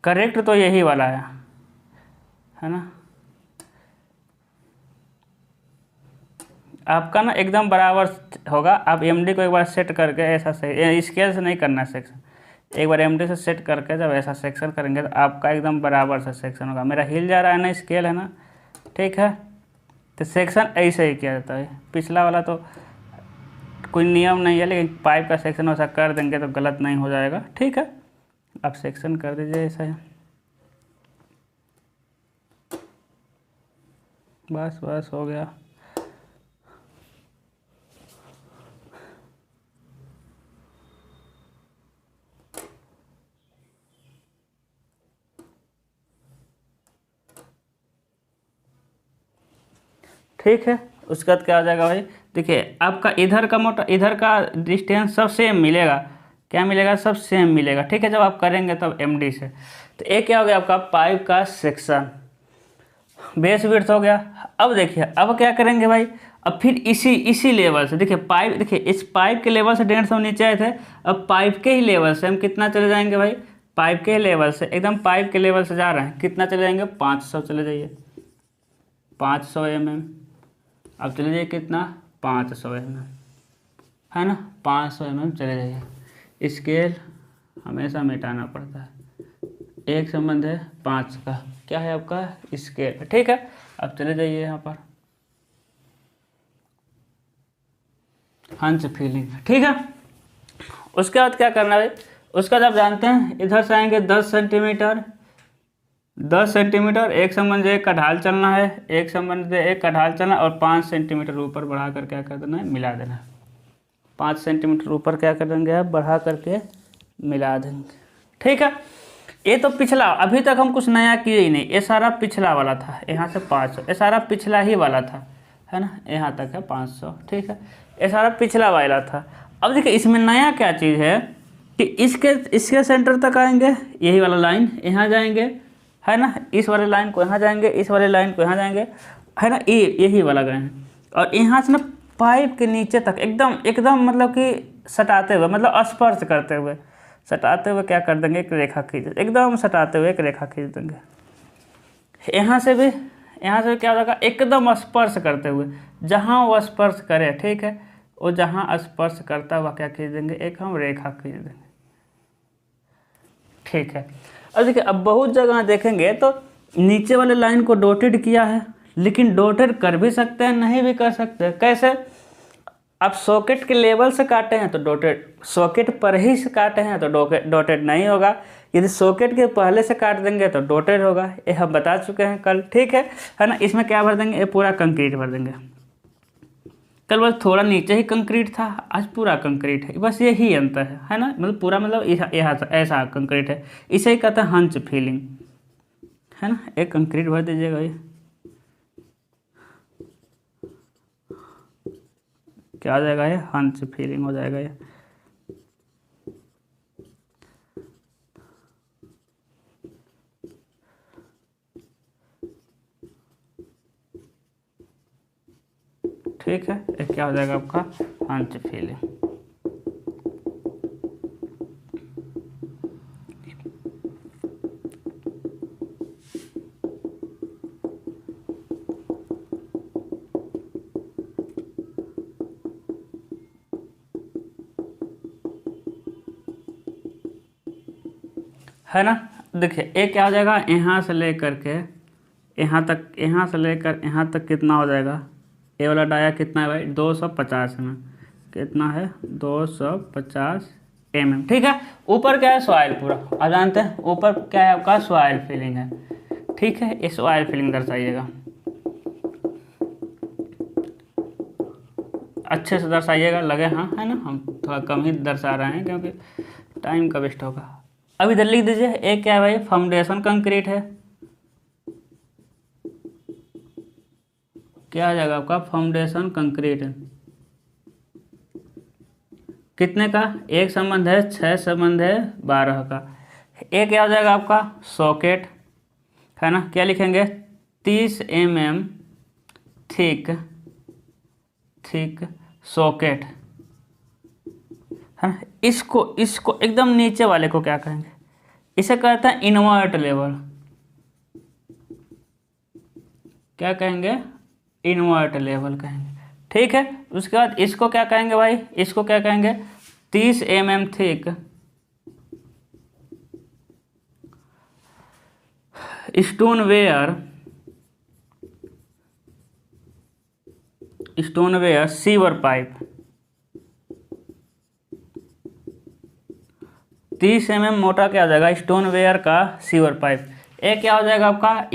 करेक्ट तो यही वाला है ना। आपका ना एकदम बराबर होगा। आप एमडी को एक बार सेट करके ऐसा से, स्केल से नहीं करना सेक्शन, एक बार एमडी से सेट करके जब ऐसा सेक्शन करेंगे तो आपका एकदम बराबर से सेक्शन होगा। मेरा हिल जा रहा है ना, स्केल है ना, ठीक है। तो सेक्शन ऐसे ही किया जाता है। पिछला वाला तो कोई नियम नहीं है, लेकिन पाइप का सेक्शन वैसा कर देंगे तो गलत नहीं हो जाएगा, ठीक है। आप सेक्शन कर दीजिए ऐसा है, बस बस हो गया। ठीक है, उसके बाद क्या आ जाएगा भाई, देखिए आपका इधर का मोटा, इधर का डिस्टेंस सब सेम मिलेगा। क्या मिलेगा? सब सेम मिलेगा, ठीक है। जब आप करेंगे तब एमडी से, तो एक क्या हो गया आपका पाइप का सेक्शन, बेस विड्थ हो गया। अब देखिए अब क्या करेंगे भाई, अब फिर इसी लेवल से, देखिए पाइप, देखिए इस पाइप के लेवल से 150 नीचे आए थे, अब पाइप के ही लेवल से हम कितना चले जाएंगे भाई, पाइप के ही लेवल से, एकदम पाइप के लेवल से जा रहे हैं, कितना चले जाएंगे, 500 चले जाइए, 500 mm। अब चले जाइए कितना, 500 mm, है ना, 500 mm चले जाइए। स्केल हमेशा मिटाना पड़ता है, एक संबंध है 5 का, क्या है आपका स्केल, ठीक है। अब चले जाइए यहाँ पर हंस फीलिंग, ठीक है। उसके बाद क्या करना है, उसका जब जानते हैं इधर से आएंगे 10 सेंटीमीटर, 10 सेंटीमीटर, एक संबंध एक का ढाल चलना है, एक संबंध एक का ढाल चलना, और 5 सेंटीमीटर ऊपर बढ़ा कर क्या कर देना है, मिला देना है। 5 सेंटीमीटर ऊपर क्या कर देंगे आप, बढ़ा करके मिला देंगे, ठीक है। ये तो पिछला, अभी तक हम कुछ नया किए ही नहीं, ये सारा पिछला वाला था, यहाँ से 500, ये सारा पिछला ही वाला था, है ना, यहाँ तक है 500, ठीक है। ये सारा पिछला वाला था। अब देखिए इसमें नया क्या चीज़ है कि इसके सेंटर तक आएंगे, यही वाला लाइन यहाँ जाएंगे, है ना, इस वाले लाइन को यहाँ जाएंगे, इस वाले लाइन को यहाँ जाएंगे, है ना, यही वाला गए हैं। और यहाँ से ना पाइप के नीचे तक एकदम एकदम मतलब कि सटाते हुए, मतलब स्पर्श करते हुए, सटाते हुए क्या कर देंगे, एक रेखा खींच, एकदम सटाते हुए एक रेखा खींच देंगे। यहाँ से भी क्या होगा, एकदम स्पर्श करते हुए, जहाँ वो स्पर्श करे, ठीक है, वो जहाँ स्पर्श करता हुआ क्या खींच देंगे, एक हम रेखा खींच देंगे, ठीक है। अब देखिए अब बहुत जगह देखेंगे तो नीचे वाले लाइन को डॉटेड किया है, लेकिन डॉटेड कर भी सकते हैं, नहीं भी कर सकते। कैसे? आप सॉकेट के लेवल से काटे हैं तो डॉटेड, सॉकेट पर ही से काटे हैं तो डॉटेड नहीं होगा। यदि सॉकेट के पहले से काट देंगे तो डॉटेड होगा, ये हम बता चुके हैं कल, ठीक है ना। इसमें क्या भर देंगे, ये पूरा कंक्रीट भर देंगे। कल बस थोड़ा नीचे ही कंक्रीट था, आज पूरा कंक्रीट है, बस यही अंतर है ना, मतलब पूरा मतलब यहाँ ऐसा कंक्रीट है, इसे ही कहते हैं हंच फीलिंग, है ना। एक कंक्रीट भर दीजिएगा, ये क्या आ जाएगा, ये हंच फीलिंग हो जाएगा ये। ठीक है, ये क्या हो जाएगा आपका हंच फीलिंग। है ना, देखिए एक क्या हो जाएगा, यहाँ से लेकर के यहाँ तक, यहाँ से लेकर यहाँ तक कितना हो जाएगा, ये वाला डाया कितना है भाई, 250 mm, कितना है 250 mm, ठीक है। ऊपर क्या है, सॉइल पूरा, आप जानते हैं ऊपर क्या है आपका, सॉइल फिलिंग है, ठीक है। ये सॉइल फिलिंग दर्शाइएगा, अच्छे से दर्शाइएगा, लगे हाँ, है ना, हम थोड़ा कम ही दर्शा रहे हैं क्योंकि टाइम का वेस्ट होगा। अब इधर लिख दीजिए, एक क्या है भाई, फाउंडेशन कंक्रीट है, क्या आ जाएगा आपका, फाउंडेशन कंक्रीट है, कितने का, एक संबंध है 6 संबंध है 12 का, एक क्या हो जाएगा आपका सॉकेट, है ना, क्या लिखेंगे 30 mm थिक सॉकेट, है ना। इसको एकदम नीचे वाले को क्या कहेंगे, इसे कहते हैं इन्वर्ट लेवल, क्या कहेंगे इन्वर्ट लेवल कहेंगे, ठीक है। उसके बाद इसको क्या कहेंगे भाई, इसको क्या कहेंगे 30 mm thick stoneware sewer pipe, 30 mm मोटा क्या हो जाएगा स्टोनवेयर का सीवर पाइप। एक क्या हो जाएगा आपका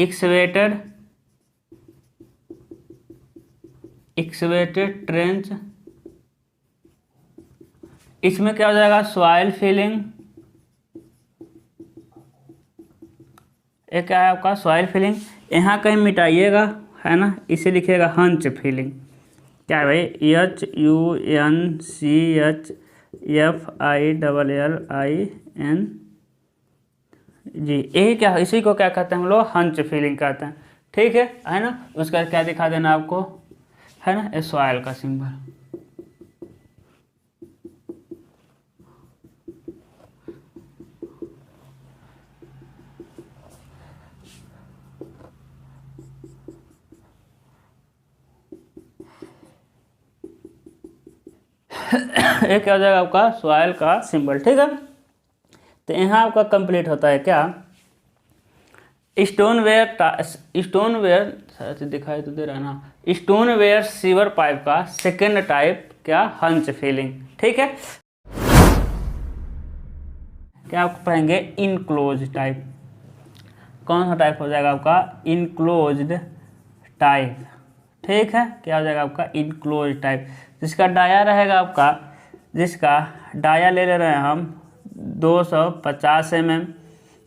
एक्सवेटेड ट्रेंच, इसमें क्या हो जाएगा सॉइल फिलिंग, एक क्या है आपका सॉइल फिलिंग, यहाँ कहीं मिटाइएगा, है ना, इसे लिखिएगा हंच फिलिंग, क्या है भाई HUNCHFILLIN जी, यही क्या है, इसी को क्या कहते हैं हम लोग हंच फिलिंग कहते हैं, ठीक है ना। उसका क्या दिखा देना आपको, है ना, ये सॉइल का सिंबल। एक क्या हो जाएगा आपका सॉइल का सिंबल, ठीक है। तो यहाँ आपका कंप्लीट होता है क्या स्टोनवेयर दिखाई तो दे रहा है ना, स्टोनवेयर सीवर पाइप का सेकेंड टाइप क्या हंच फिलिंग, ठीक है। क्या आप पढ़ेंगे इनक्लोज टाइप, कौन सा टाइप हो जाएगा आपका इनक्लोज्ड टाइप, ठीक है। क्या हो जाएगा आपका इनक्लोज टाइप, जिसका डाया रहेगा आपका, जिसका डाया ले रहे हैं हम 250 mm,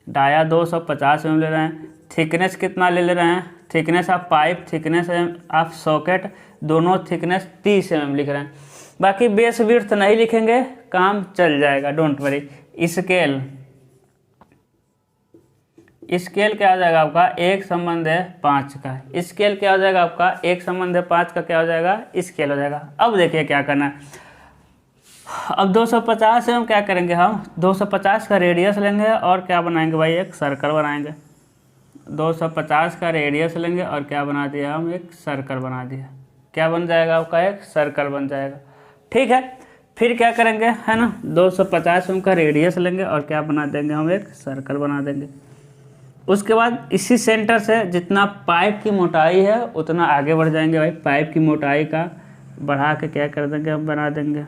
डाया 250 mm ले रहे हैं। थिकनेस कितना ले रहे हैं, thickness of pipe, thickness of socket, दोनों थिकनेस 30 mm लिख रहे हैं। बाकी बेस विड्थ नहीं लिखेंगे, काम चल जाएगा, डोंट वरी। स्केल क्या हो जाएगा आपका 1:5 का, स्केल क्या हो जाएगा आपका 1:5 का क्या हो जाएगा स्केल हो जाएगा। अब देखिए क्या करना है, अब 250 में क्या करेंगे हम 250 का रेडियस लेंगे और क्या बनाएंगे भाई एक सर्कल बनाएंगे। 250 का रेडियस लेंगे और क्या बना दिया हम एक सर्कल बना दिया, क्या बन जाएगा आपका एक सर्कल बन जाएगा, ठीक है। फिर क्या करेंगे, है ना, 250 का रेडियस लेंगे और क्या बना देंगे हम एक सर्कल बना देंगे। उसके बाद इसी सेंटर से जितना पाइप की मोटाई है उतना आगे बढ़ जाएंगे भाई, पाइप की मोटाई का बढ़ा के क्या कर देंगे हम बना देंगे,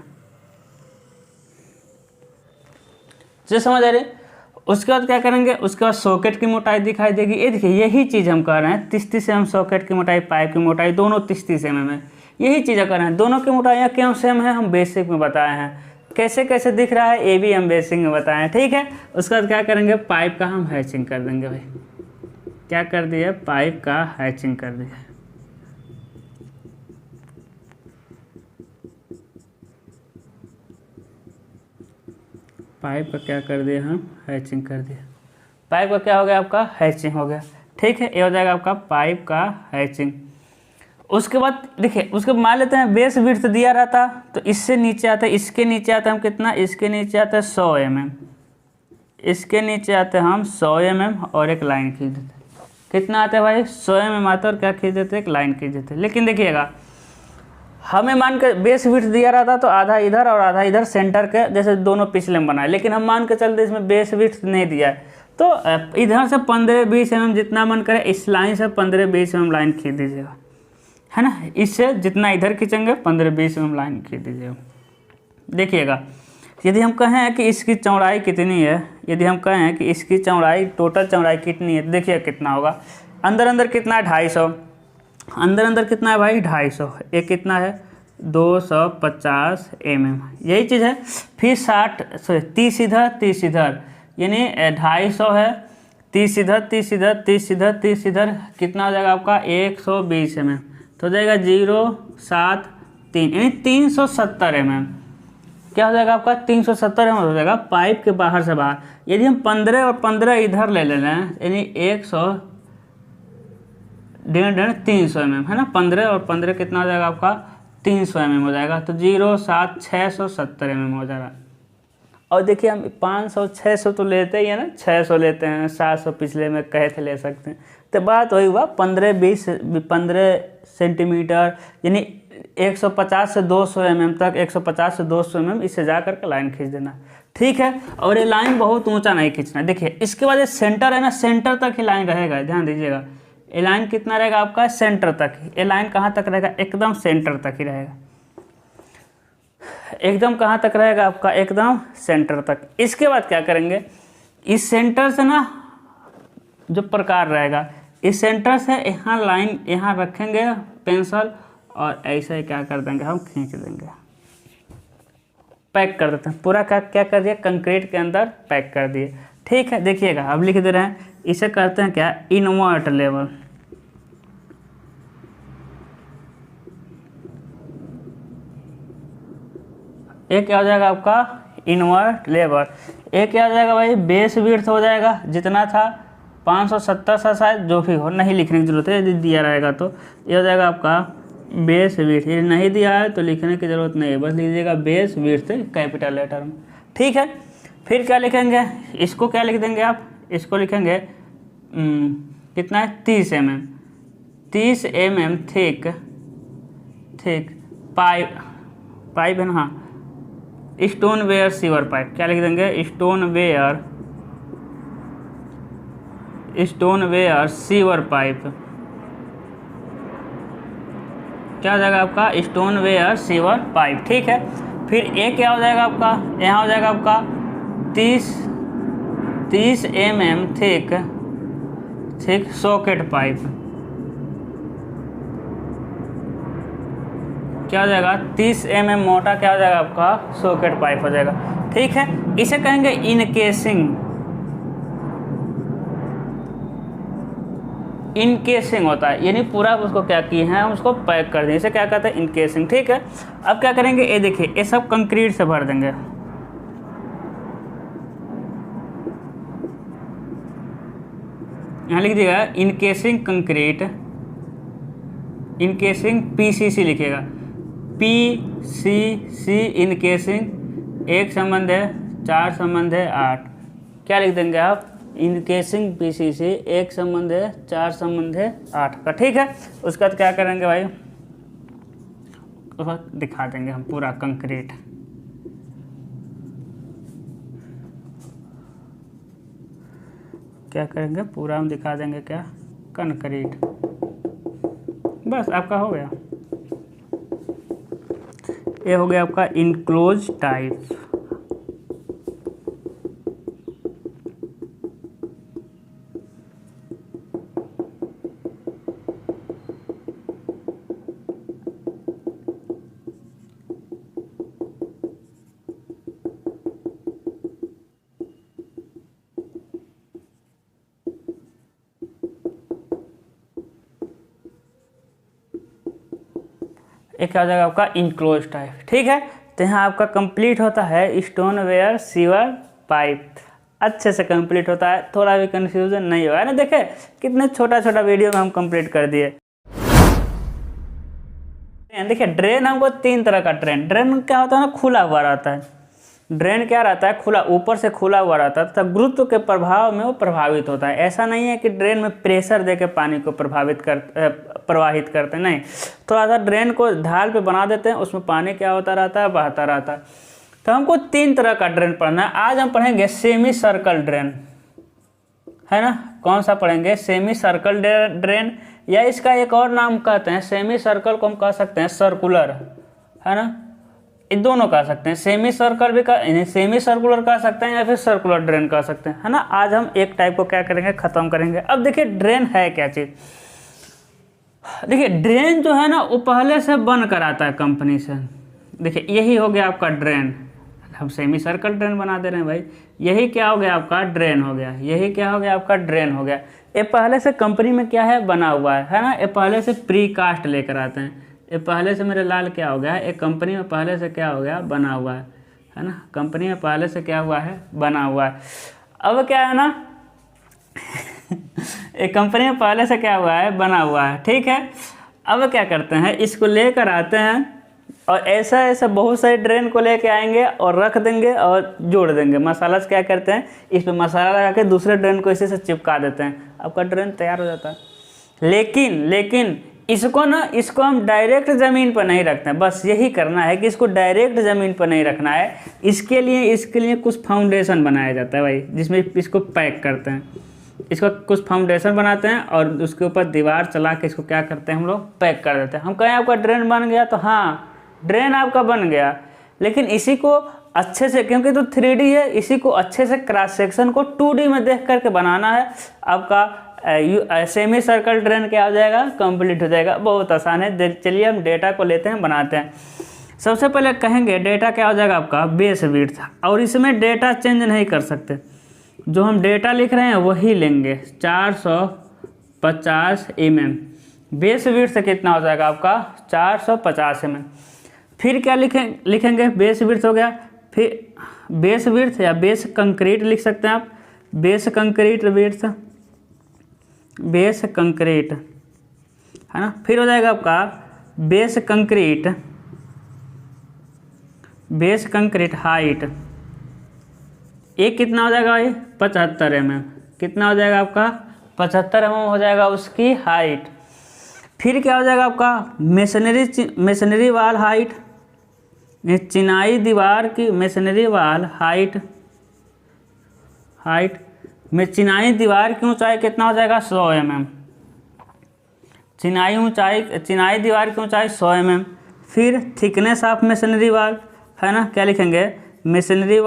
जो समझ आ रही। उसके बाद क्या करेंगे, उसके बाद सॉकेट की मोटाई दिखाई देगी। ये देखिए यही चीज़ हम कर रहे हैं, 30 mm सॉकेट की मोटाई, पाइप की मोटाई दोनों 30 mm है, यही चीज़ें कर रहे हैं। दोनों की मोटाइयाँ क्यों सेम है, हम बेसिक में बताए हैं, कैसे कैसे दिख रहा है ये भी हम बेसिक में बताए हैं, ठीक है। उसके बाद क्या करेंगे, पाइप का हम हैचिंग कर देंगे भाई, क्या कर दिए पाइप का हैचिंग कर दिया, पाइप का क्या कर दिया हम हैचिंग कर दिया, पाइप का क्या हो गया आपका हैचिंग हो गया, ठीक है। ये हो जाएगा आपका पाइप का हैचिंग। उसके बाद देखिए, उसके मान लेते हैं बेस विड्थ दिया रहता तो इससे नीचे आता है, इसके नीचे आता है हम कितना, इसके नीचे आता है 100 mm, इसके नीचे आते हैं हम 100 mm और एक लाइन खींच देते, कितना आता है भाई 100 mm आता है और क्या खींच देते एक लाइन खींच देते। लेकिन देखिएगा हमें मान कर बेस विड्थ दिया रहता तो आधा इधर और आधा इधर सेंटर के जैसे दोनों पिछले में बनाए, लेकिन हम मान के चलते इसमें बेस विड्थ नहीं दिया है तो इधर से 15-20 mm जितना मन करे इस लाइन से 15-20 mm लाइन खींच दीजिएगा, है ना। इससे जितना इधर खींचेंगे 15-20 mm लाइन खींच दीजिएगा। देखिएगा यदि हम कहें कि इसकी चौड़ाई कितनी है, यदि हम कहें कि इसकी चौड़ाई टोटल चौड़ाई कितनी है, देखिए कितना होगा, अंदर अंदर कितना है 250, अंदर अंदर कितना है भाई 250, एक कितना है 250 mm, यही चीज़ है। फिर 30 इधर 30 इधर, यानी 250 है, 30 इधर 30 इधर 30 इधर 30 इधर, कितना हो जाएगा आपका 120 mm, तो हो जाएगा 073 यानी 370 mm, क्या हो जाएगा आपका 370 mm हो जाएगा पाइप के बाहर से बाहर। यदि हम 15 और 15 इधर ले लेना है यानी 100 150 300 mm है ना। 15 और 15 कितना हो जाएगा आपका 300 mm हो जाएगा। तो 0 7 670 mm हो जाएगा। और देखिए हम 500 600 तो लेते ही है ना, 600 लेते हैं, 700 पिछले में कहे थे ले सकते हैं। तो बात वही हुआ 15 सेंटीमीटर यानी 150 से 200 mm तक, 150 से 200 mm इससे जा करके लाइन खींच देना, ठीक है। और ये लाइन बहुत ऊंचा नहीं खींचना। देखिए इसके बाद ये सेंटर है ना, सेंटर तक ही लाइन रहेगा, ध्यान दीजिएगा। ये लाइन कितना रहेगा आपका सेंटर तक ही। ये लाइन कहाँ तक रहेगा एकदम सेंटर तक ही रहेगा, एकदम कहाँ तक रहेगा आपका एकदम सेंटर तक। इसके बाद क्या करेंगे, इस सेंटर से ना जो प्रकार रहेगा, इस सेंटर से यहाँ लाइन यहाँ रखेंगे पेंसिल और ऐसे ही क्या कर देंगे हम खींच देंगे, पैक कर देते हैं पूरा। क्या कर दिया कंक्रीट के अंदर पैक कर दिए, ठीक है। देखिएगा अब लिख दे रहे हैं, इसे करते हैं क्या इनवर्ट लेवल। एक क्या हो जाएगा आपका इनवर्ट लेवल। एक क्या हो जाएगा भाई बेस विड्थ हो जाएगा, जितना था 570 सा शायद, जो भी हो नहीं लिखने की जरूरत है, यदि दिया रहेगा तो ये हो जाएगा आपका बेस विड्थ। यदि नहीं दिया है तो लिखने की ज़रूरत नहीं है, बस लिख दीजिएगा बेस विड्थ कैपिटल लेटर में, ठीक है। फिर क्या लिखेंगे, इसको क्या लिख देंगे आप, इसको लिखेंगे कितना है 30 mm, 30 mm थिक पाइप है ना, हाँ स्टोन वेयर सीवर पाइप। क्या लिख देंगे स्टोन वेयर सीवर पाइप। क्या हो जाएगा आपका स्टोन वेयर सीवर पाइप, ठीक है। फिर एक क्या हो जाएगा आपका, यहाँ हो जाएगा आपका 30 mm थिक सॉकेट पाइप। क्या हो जाएगा 30 mm मोटा क्या हो जाएगा आपका सॉकेट पाइप हो जाएगा, ठीक है। इसे कहेंगे इनकेसिंग होता है, यानी पूरा उसको क्या किए हैं हम उसको पैक कर दें, इसे क्या कहते हैं इनकेसिंग, ठीक है। अब क्या करेंगे, ये देखिए ये सब कंक्रीट से भर देंगे। यहाँ लिख दिएगा इनकेसिंग कंक्रीट, इनकेसिंग PCC लिखिएगा, PCC इनकेसिंग। 1 संबंध है 4 संबंध है 8। क्या लिख देंगे आप इनकेसिंग PCC, 1 संबंध है 4 संबंध है 8 का, ठीक है। उसके बाद क्या करेंगे भाई, उसका दिखा देंगे हम पूरा कंक्रीट। क्या करेंगे पूरा हम दिखा देंगे क्या कंक्रीट, बस आपका हो गया। ये हो गया आपका इनक्लोज टाइप। एक क्या हो जाएगा आपका इनक्लोज टाइप, ठीक है। तो यहाँ आपका कंप्लीट होता है स्टोन वेयर सीवर पाइप, अच्छे से कंप्लीट होता है, थोड़ा भी कंफ्यूजन नहीं होगा, है ना। देखे कितने छोटा छोटा वीडियो में हम कंप्लीट कर दिए। देखिए ड्रेन हमको 3 तरह का ड्रेन क्या होता है ना, खुला हुआ रहता है। ड्रेन क्या रहता है, खुला, ऊपर से खुला हुआ रहता है तथा गुरुत्व के प्रभाव में वो प्रभावित होता है। ऐसा नहीं है कि ड्रेन में प्रेशर देके पानी को प्रवाहित करते हैं, नहीं, थोड़ा सा ड्रेन को ढाल पे बना देते हैं, उसमें पानी क्या होता रहता है बहता रहता है। तो हमको 3 तरह का ड्रेन पढ़ना है। आज हम पढ़ेंगे सेमी सर्कल ड्रेन, है ना। कौन सा पढ़ेंगे, सेमी सर्कल ड्रेन, या इसका एक और नाम कहते हैं, सेमी सर्कल को हम कह सकते हैं सर्कुलर, है ना। ये दोनों कह सकते हैं, सेमी सर्कल भी सेमी सर्कुलर कह सकते हैं या फिर सर्कुलर ड्रेन कह सकते हैं, है ना। आज हम एक टाइप को क्या करेंगे खत्म करेंगे। अब देखिए ड्रेन है क्या चीज़। देखिए ड्रेन जो है ना वो पहले से बन कर आता है कंपनी से। देखिए यही हो गया आपका ड्रेन, हम सेमी सर्कल ड्रेन बना दे रहे हैं भाई। यही क्या हो गया आपका ड्रेन हो गया, यही क्या हो गया आपका ड्रेन हो गया। ये पहले से कंपनी में क्या है बना हुआ है ना। ये पहले से प्री कास्ट लेकर आते हैं। ये पहले से मेरे लाल क्या हो गया, एक कंपनी में पहले से क्या हो गया बना हुआ है ना, कंपनी में पहले से क्या हुआ है, बना हुआ है। अब क्या है ना एक कंपनी में पहले से क्या हुआ है, बना हुआ है, ठीक है। अब क्या करते हैं, इसको लेकर आते हैं और ऐसा ऐसा बहुत सारे ड्रेन को लेके आएंगे और रख देंगे और जोड़ देंगे। मसाला से क्या करते हैं, इस पर मसाला लगा के दूसरे ड्रेन को इसी से चिपका देते हैं, आपका ड्रेन तैयार हो जाता है। लेकिन इसको हम डायरेक्ट ज़मीन पर नहीं रखते हैं। बस यही करना है कि इसको डायरेक्ट ज़मीन पर नहीं रखना है। इसके लिए कुछ फाउंडेशन बनाया जाता है भाई, जिसमें इसको पैक करते हैं। इसको कुछ फाउंडेशन बनाते हैं और उसके ऊपर दीवार चला के इसको क्या करते हैं, हम लोग पैक कर देते हैं। हम कहें आपका ड्रेन बन गया, तो हाँ ड्रेन आपका बन गया, लेकिन इसी को अच्छे से, क्योंकि तो 3D है, इसी को अच्छे से क्रॉस सेक्शन को 2D में देख करके बनाना है। आपका सेमी सर्कल ड्रेन क्या हो जाएगा, कंप्लीट हो जाएगा। बहुत आसान है। चलिए हम डेटा को लेते हैं, बनाते हैं। सबसे पहले कहेंगे डेटा क्या हो जाएगा आपका, बेस विड्थ, और इसमें डेटा चेंज नहीं कर सकते। जो हम डेटा लिख रहे हैं वही लेंगे, 450 mm। बेस विड्थ कितना हो जाएगा आपका, 450 mm। फिर क्या लिखेंगे, बेस विड्थ हो गया। फिर बेस विड्थ या बेस कंक्रीट लिख सकते हैं आप, base concrete width, base concrete, है ना। फिर हो जाएगा आपका बेस कंक्रीट हाइट। ये कितना हो जाएगा भाई, 75 mm। कितना हो जाएगा आपका, 75 mm हो जाएगा उसकी हाइट। फिर क्या हो जाएगा आपका, मेसनरी वाल हाइट, चिनाई दीवार की मेसनरी वाल हाइट में चिनाई दीवार की ऊंचाई कितना हो जाएगा, 100 mm। चिनाई दीवार की ऊंचाई 100 mm। फिर थिकनेस ऑफ मेसनरी वाल, है ना, क्या लिखेंगे, मेसनरी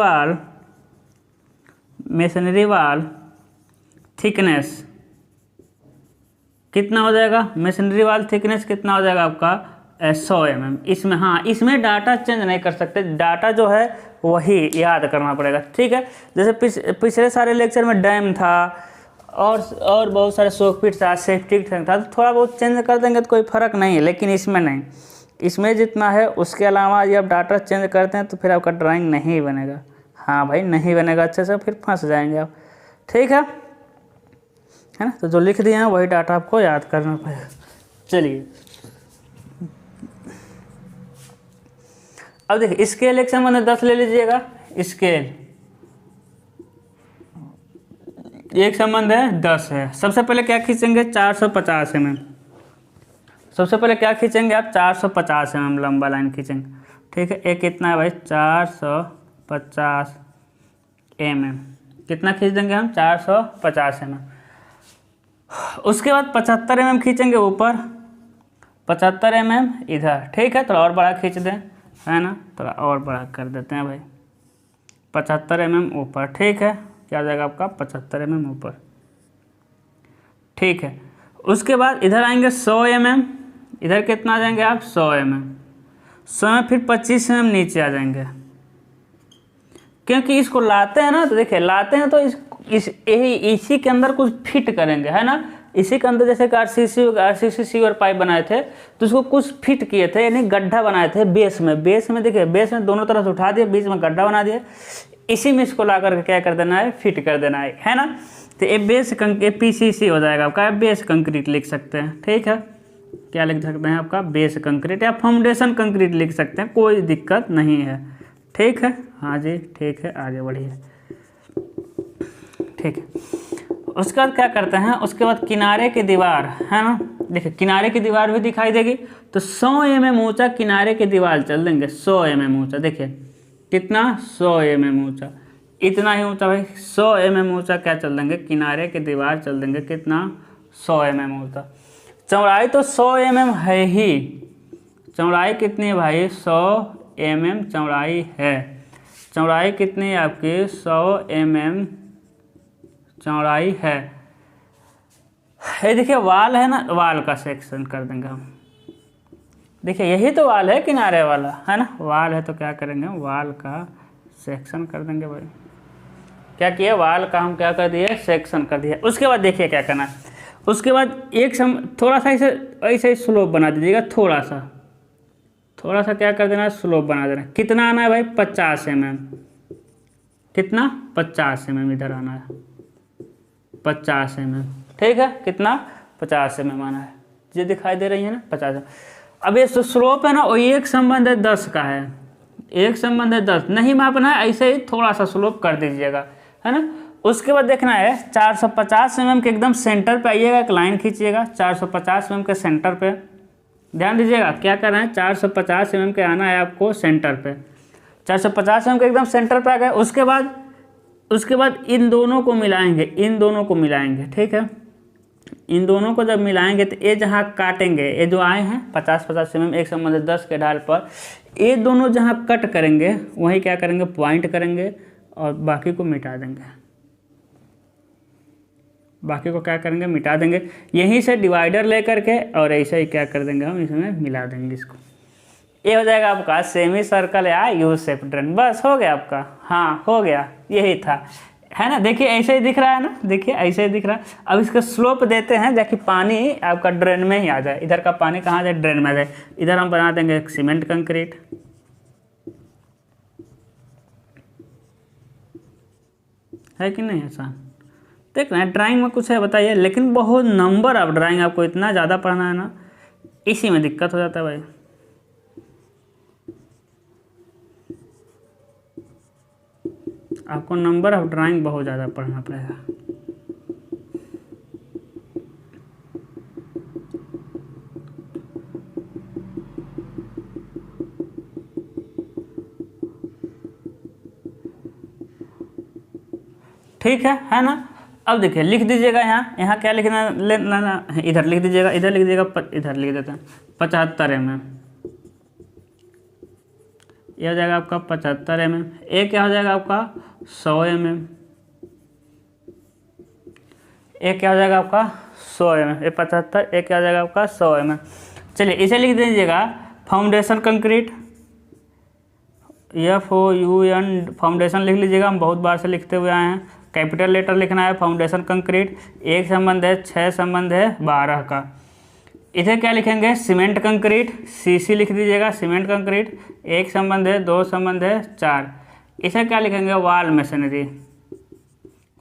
वाल थिकनेस कितना हो जाएगा, मेसनरी वाल थिकनेस कितना हो जाएगा आपका, 100 mm। इसमें डाटा चेंज नहीं कर सकते, डाटा जो है वही याद करना पड़ेगा, ठीक है। जैसे पिछले सारे लेक्चर में डैम था और बहुत सारे सोकपिट था, सेफ्टी टैंक था, तो थोड़ा बहुत चेंज कर देंगे तो कोई फ़र्क नहीं है, लेकिन इसमें नहीं। इसमें जितना है उसके अलावा जब डाटा चेंज करते हैं तो फिर आपका ड्राइंग नहीं बनेगा। हाँ भाई, नहीं बनेगा अच्छे से, फिर फंस जाएंगे आप, ठीक है ना। तो जो लिख दिए हैं वही डाटा आपको याद करना पड़ेगा। चलिए अब देखिए, स्केल एक संबंध 10 ले लीजिएगा। स्केल एक संबंध है 10 है। सबसे पहले क्या खींचेंगे, 450 mm। सबसे पहले क्या खींचेंगे आप, 450 mm लंबा लाइन खींचेंगे, ठीक है। एक कितना है भाई, 450 mm। कितना खींच देंगे हम, 450 mm। उसके बाद 75 mm खींचेंगे ऊपर, 75 mm इधर, ठीक है। थोड़ा और बड़ा खींच दें, है ना, थोड़ा और बड़ा कर देते हैं भाई, 75 mm ऊपर, ठीक है। क्या हो जाएगा आपका, 75 mm ऊपर, ठीक है। उसके बाद इधर आएंगे 100 mm। इधर कितना आ जाएंगे आप, 100 mm। 100 में फिर 25 mm नीचे आ जाएंगे, क्योंकि इसको लाते हैं ना, तो देखिए लाते हैं तो इसी के अंदर कुछ फिट करेंगे, है ना। इसी के अंदर जैसे RCC और पाइप बनाए थे तो उसको कुछ फिट किए थे, यानी गड्ढा बनाए थे बेस में देखिए, बेस में दोनों तरफ से उठा दिए, बीच में गड्ढा बना दिए, इसी में इसको ला करके क्या कर देना है, फिट कर देना है ना। तो ये बेस PCC हो जाएगा आपका, बेस कंक्रीट लिख सकते हैं, ठीक है। क्या लिख सकते हैं आपका, बेस कंक्रीट या फाउंडेशन कंक्रीट लिख सकते हैं, कोई दिक्कत नहीं है, ठीक है। हाँ जी, ठीक है, आगे बढ़िए, ठीक है। उसके बाद क्या करते हैं, उसके बाद किनारे की दीवार, है ना, देखिए किनारे की दीवार भी दिखाई देगी, तो 100 mm ऊंचा किनारे की दीवार चल देंगे, 100 mm ऊंचा। देखिए कितना, 100 mm ऊंचा, इतना ही ऊंचा भाई, 100 mm ऊंचा क्या चल देंगे, किनारे की दीवार चल देंगे, कितना, 100 mm ऊंचा। चौड़ाई तो 100 mm है ही, चौड़ाई कितनी है भाई, 100 mm चौड़ाई है। चौड़ाई कितनी है आपकी, 100 mm चौड़ाई है। ये देखिए वाल है ना, वाल का सेक्शन कर देंगे हम। देखिए यही तो वाल है, किनारे वाला, है ना, वाल है तो क्या करेंगे, वाल का सेक्शन कर देंगे भाई। क्या किया, वाल का हम क्या कर दिए, सेक्शन कर दिया। उसके बाद देखिए क्या करना है, उसके बाद थोड़ा सा ऐसे स्लोप बना दीजिएगा, थोड़ा सा, थोड़ा सा क्या कर देना है, स्लोप बना देना है। कितना आना है भाई, 50 mm। कितना, 50 mm इधर आना है, 50 mm। ठीक है, कितना, 50 mm आना है। ये दिखाई दे रही है ना, 50। अब ये स्लोप है ना, वो एक संबंध है 10 का है, एक संबंध है 10, नहीं मापना है, ऐसे ही थोड़ा सा स्लोप कर दीजिएगा, है ना। उसके बाद देखना है 450 mm के एकदम सेंटर पे आइएगा, एक लाइन खींचिएगा 450 mm के सेंटर पे। ध्यान दीजिएगा क्या करना है, 450 mm के आना है आपको सेंटर पे, 450 mm के एकदम सेंटर पे आ गए। उसके बाद इन दोनों को मिलाएंगे, इन दोनों को मिलाएंगे, ठीक है। इन दोनों को जब मिलाएंगे तो ये जहाँ काटेंगे, ये जो आए हैं 50-50 mm एक संबंध 10 के ढाल पर, ये दोनों जहाँ कट करेंगे वहीं क्या करेंगे, पॉइंट करेंगे और बाकी को मिटा देंगे, बाकी को क्या करेंगे, मिटा देंगे। यहीं से डिवाइडर लेकर के और ऐसे ही क्या कर देंगे, हम इसमें मिला देंगे इसको। ये हो जाएगा आपका सेमी सर्कल या यू शेप ड्रेन। बस हो गया आपका, हाँ हो गया, यही था, है ना। देखिए ऐसे ही दिख रहा है ना, देखिए ऐसे ही दिख रहा है। अब इसका स्लोप देते हैं ताकि पानी आपका ड्रेन में ही आ जाए, इधर का पानी कहाँ जाए, ड्रेन में आ जाए। इधर हम बना देंगे सीमेंट कंक्रीट, है कि नहीं आसान। देख रहे हैं ड्राइंग में कुछ है बताइए, लेकिन बहुत नंबर ऑफ ड्राइंग आपको इतना ज़्यादा पढ़ना है ना, इसी में दिक्कत हो जाता है भाई। आपको नंबर ऑफ ड्राइंग बहुत ज़्यादा पढ़ना पड़ेगा। ठीक है ना। अब देखिए लिख दीजिएगा, यहाँ क्या लिखना लेना, इधर लिख दीजिएगा, इधर लिख दीजिएगा, इधर लिख देते हैं 75 mm। ये हो जाएगा आपका 75 mm। एक क्या हो जाएगा आपका 100 mm। एक क्या हो जाएगा आपका 100 mm, ये 75, एक क्या हो जाएगा आपका 100 mm। चलिए इसे लिख दीजिएगा फाउंडेशन कंक्रीट, FOUN फाउंडेशन लिख लीजिएगा, हम बहुत बार से लिखते हुए आए हैं। कैपिटल लेटर लिखना है, फाउंडेशन कंक्रीट। एक संबंध है 6, संबंध है 12 का। इसे क्या लिखेंगे, सीमेंट कंक्रीट, CC लिख दीजिएगा, सीमेंट कंक्रीट। एक संबंध है, 2 संबंध है 4। इसे क्या लिखेंगे, वॉल मशीनरी,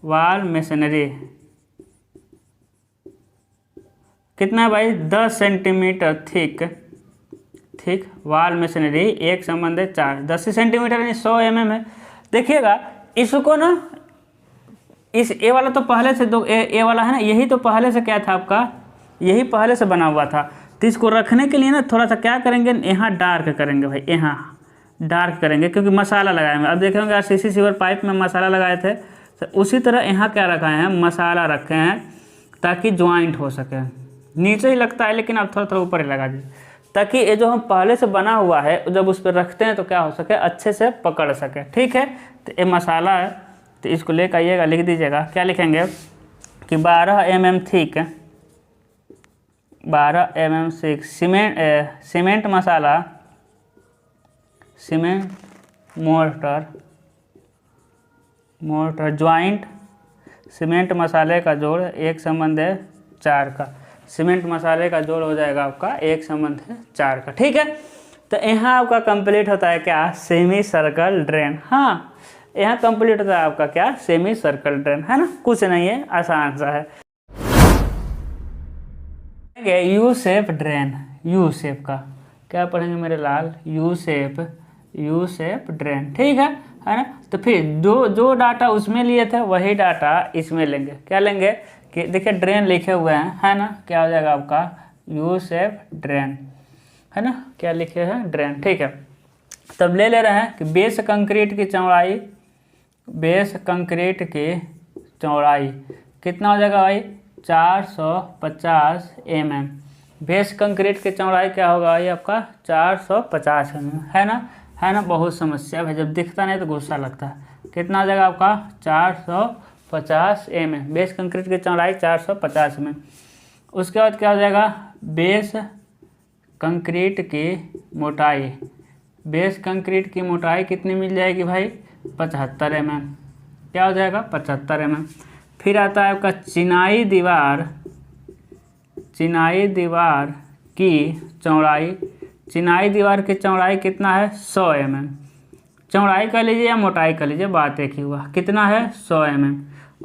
वॉल मशीनरी। कितना है भाई, 10 सेंटीमीटर थिक वॉल मशीनरी। एक संबंध है 4, 10 सेंटीमीटर यानी 100 mm है। देखिएगा इसको ना, इस ए वाला तो पहले से ए वाला है ना, यही तो पहले से क्या था आपका, यही पहले से बना हुआ था। तो इसको रखने के लिए ना थोड़ा सा क्या करेंगे, यहाँ डार्क करेंगे भाई, यहाँ डार्क करेंगे क्योंकि मसाला लगाएंगे। अब देखेंगे यार CC सीवर पाइप में मसाला लगाए थे, तो उसी तरह यहाँ क्या रखा है, मसाला रखे हैं ताकि ज्वाइंट हो सके। नीचे ही लगता है लेकिन आप थोड़ा थोड़ा ऊपर ही लगा दीजिए, ताकि ये जो हम पहले से बना हुआ है जब उस पर रखते हैं तो क्या हो सके, अच्छे से पकड़ सके। ठीक है, तो ये मसाला है, तो इसको लेकर आइएगा, लिख दीजिएगा। क्या लिखेंगे कि 12 mm thick, 12 mm thick cement मसाला, सीमेंट मोर्टर ज्वाइंट, सीमेंट मसाले का जोड़, एक संबंध है 4 का। सीमेंट मसाले का जोड़ हो जाएगा आपका, एक संबंध है 4 का। ठीक है, तो यहाँ आपका कंप्लीट होता है क्या, सेमी सर्कल ड्रेन। हाँ, यहाँ कंप्लीट होता है आपका क्या, सेमी सर्कल ड्रेन, है ना। कुछ नहीं है, आसान सा है। U shape drain, U shape का क्या पढ़ेंगे मेरे लाल, यू शेप ड्रेन। ठीक है ना। तो फिर जो डाटा उसमें लिए थे वही डाटा इसमें लेंगे। क्या लेंगे कि देखिए ड्रेन लिखे हुए हैं, है ना। क्या हो जाएगा आपका, यू शेप ड्रेन, है ना। क्या लिखे हैं, ड्रेन। ठीक है, तब ले रहे हैं कि बेस कंक्रीट की चौड़ाई, बेस कंक्रीट की चौड़ाई कितना हो जाएगा भाई, 450 mm। बेस कंक्रीट की चौड़ाई क्या होगा भाई आपका, 450 mm, है ना। बहुत समस्या है, जब दिखता नहीं तो गुस्सा लगता है। कितना हो जाएगा आपका, 450 mm। बेस कंक्रीट की चौड़ाई 450 mm। उसके बाद क्या हो जाएगा, बेस कंक्रीट की मोटाई, बेस कंक्रीट की मोटाई कितनी मिल जाएगी भाई, 75 mm। क्या हो जाएगा, 75 mm। फिर आता है आपका चिनाई दीवार की चौड़ाई चिनाई दीवार की चौड़ाई कितना है 100 mm। चौड़ाई कर लीजिए या मोटाई कर लीजिए, बात एक ही हुआ, कितना है 100 mm।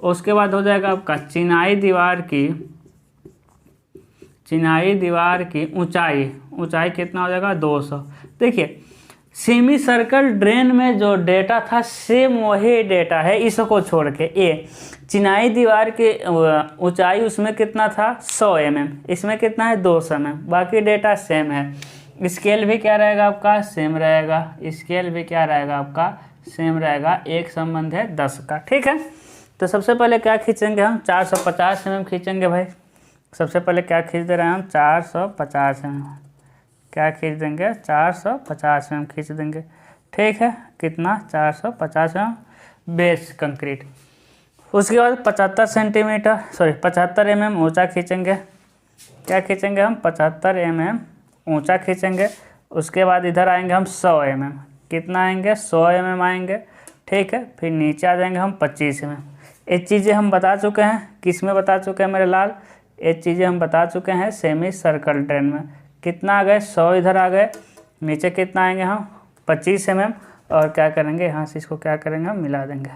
उसके बाद हो जाएगा आपका चिनाई दीवार की ऊंचाई कितना हो जाएगा 200। देखिए सेमी सर्कल ड्रेन में जो डेटा था सेम वही डेटा है इसको छोड़ के। चिनाई दीवार की ऊंचाई उसमें कितना था 100 mm, इसमें कितना है 200 mm, बाकी डेटा सेम है। स्केल भी क्या रहेगा आपका सेम रहेगा, स्केल भी क्या रहेगा आपका सेम रहेगा, एक संबंध है 10 का। ठीक है, तो सबसे पहले क्या खींचेंगे हम 450 mm खींचेंगे भाई। सबसे पहले क्या खींच दे रहे हैं हम 450 mm, क्या खींच देंगे 450 mm खींच देंगे। ठीक है, कितना 450 mm बेस कंक्रीट। उसके बाद 75 mm ऊंचा खींचेंगे। क्या खींचेंगे हम 75 mm ऊंचा खींचेंगे। उसके बाद इधर आएंगे हम 100 mm, कितना आएंगे 100 mm आएंगे। ठीक है, फिर नीचे आ जाएंगे हम 25 mm। ये चीज़ें हम बता चुके हैं, किस में बता चुके हैं मेरे लाल, ये चीज़ें हम बता चुके हैं सेमी सर्कल ड्रेन में। कितना आ गए 100 इधर आ गए, नीचे कितना आएंगे हम 25 mm, और क्या करेंगे यहाँ से इसको क्या करेंगे हम मिला देंगे,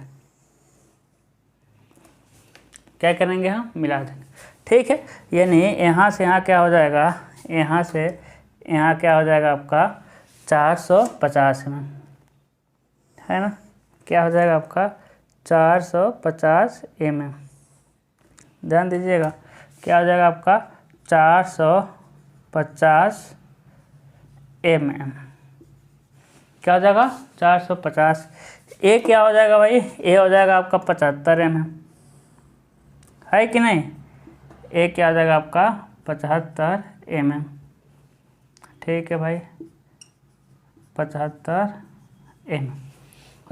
क्या करेंगे हम मिला देंगे। ठीक है, यानी यहाँ से यहाँ क्या हो जाएगा, यहाँ से यहाँ क्या हो जाएगा आपका 450 mm, है ना, क्या हो जाएगा आपका 450 mm। ध्यान दीजिएगा, क्या हो जाएगा आपका 450 mm, क्या हो जाएगा 450। ए क्या हो जाएगा भाई, ए हो जाएगा आपका 75 mm, है कि नहीं, ए क्या हो जाएगा आपका 75 mm। ठीक है भाई, 75 mm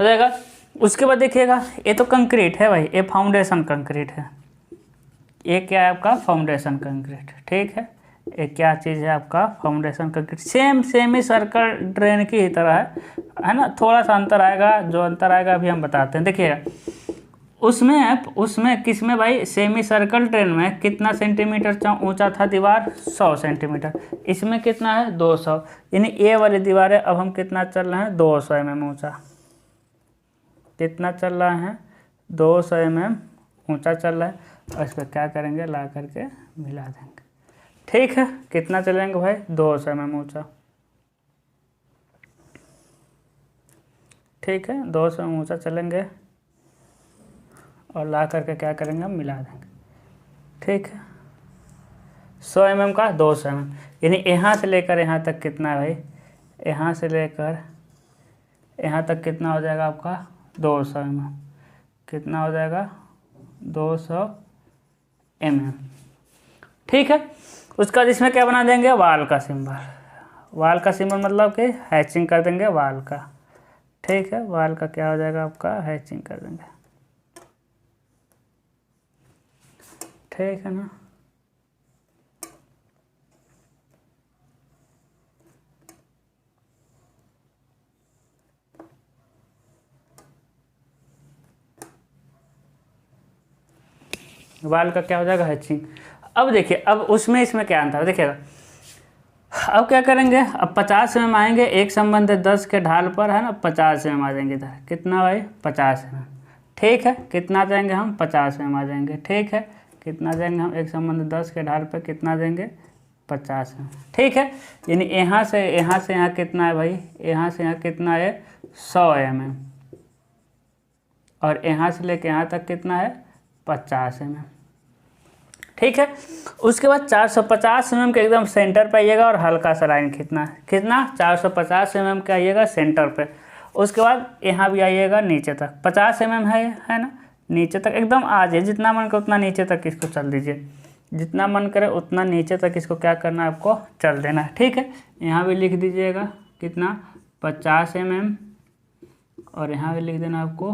हो जाएगा। उसके बाद देखिएगा ये तो कंक्रीट है भाई, ये फाउंडेशन कंक्रीट है, ये क्या है आपका फाउंडेशन कंक्रीट। ठीक है, ये क्या चीज़ है आपका फाउंडेशन कंक्रीट, सेम ही सर्कल ड्रेन की ही तरह है ना, थोड़ा सा अंतर आएगा, जो अंतर आएगा अभी हम बताते हैं। देखिएगा उसमें किस में भाई सेमी सर्कल ड्रेन में कितना सेंटीमीटर ऊंचा था दीवार 100 सेंटीमीटर, इसमें कितना है 200, यानी ए वाली दीवार है। अब हम कितना चल रहे हैं 200 mm ऊंचा, कितना चल रहा है 200 mm ऊंचा चल रहा है, और इसको क्या करेंगे ला करके मिला देंगे। ठीक है, कितना चलेंगे भाई 200 mm ऊंचा। ठीक है, 200 mm ऊंचा चलेंगे और ला करके क्या करेंगे हम मिला देंगे। ठीक है, 100 mm का 200 mm, यानी यहाँ से लेकर यहाँ तक कितना है भाई, यहाँ से लेकर यहाँ तक कितना हो जाएगा आपका 200 mm, कितना हो जाएगा 200 mm। ठीक है, उसका इसमें क्या बना देंगे वाल का सिंबल, वाल का सिंबल मतलब कि हैचिंग कर देंगे वाल का। ठीक है, वाल का क्या हो जाएगा आपका हैचिंग कर देंगे। ठीक है ना, वाल का क्या हो जाएगा हैचिंग। अब देखिए, अब उसमें इसमें क्या अंतर है देखिएगा। अब क्या करेंगे, अब 50 mm आएंगे, एक संबंध है 10 के ढाल पर है ना, 50 mm आ जाएंगे इधर, कितना भाई 50 mm। ठीक है, कितना जाएंगे हम 50 mm आ जाएंगे। ठीक है, कितना जाएंगे हम, एक संबंध 10 के ढाल पर कितना देंगे 50 mm। ठीक है, यानी यहाँ से यहाँ कितना है भाई, यहाँ से यहाँ कितना है 100 mm, और यहाँ से लेके यहाँ तक कितना है 50 mm। ठीक है, उसके बाद 450 mm के एकदम सेंटर पे आइएगा और हल्का सा लाइन खींचना है, कितना 450 mm के आइएगा सेंटर पे। उसके बाद यहाँ भी आइएगा नीचे तक 50 mm है ना, नीचे तक एकदम आ जाए, जितना मन करे उतना नीचे तक इसको चल दीजिए, जितना मन करे उतना नीचे तक इसको क्या करना है आपको चल देना है। ठीक है, यहाँ भी लिख दीजिएगा कितना 50 mm, और यहाँ भी लिख देना आपको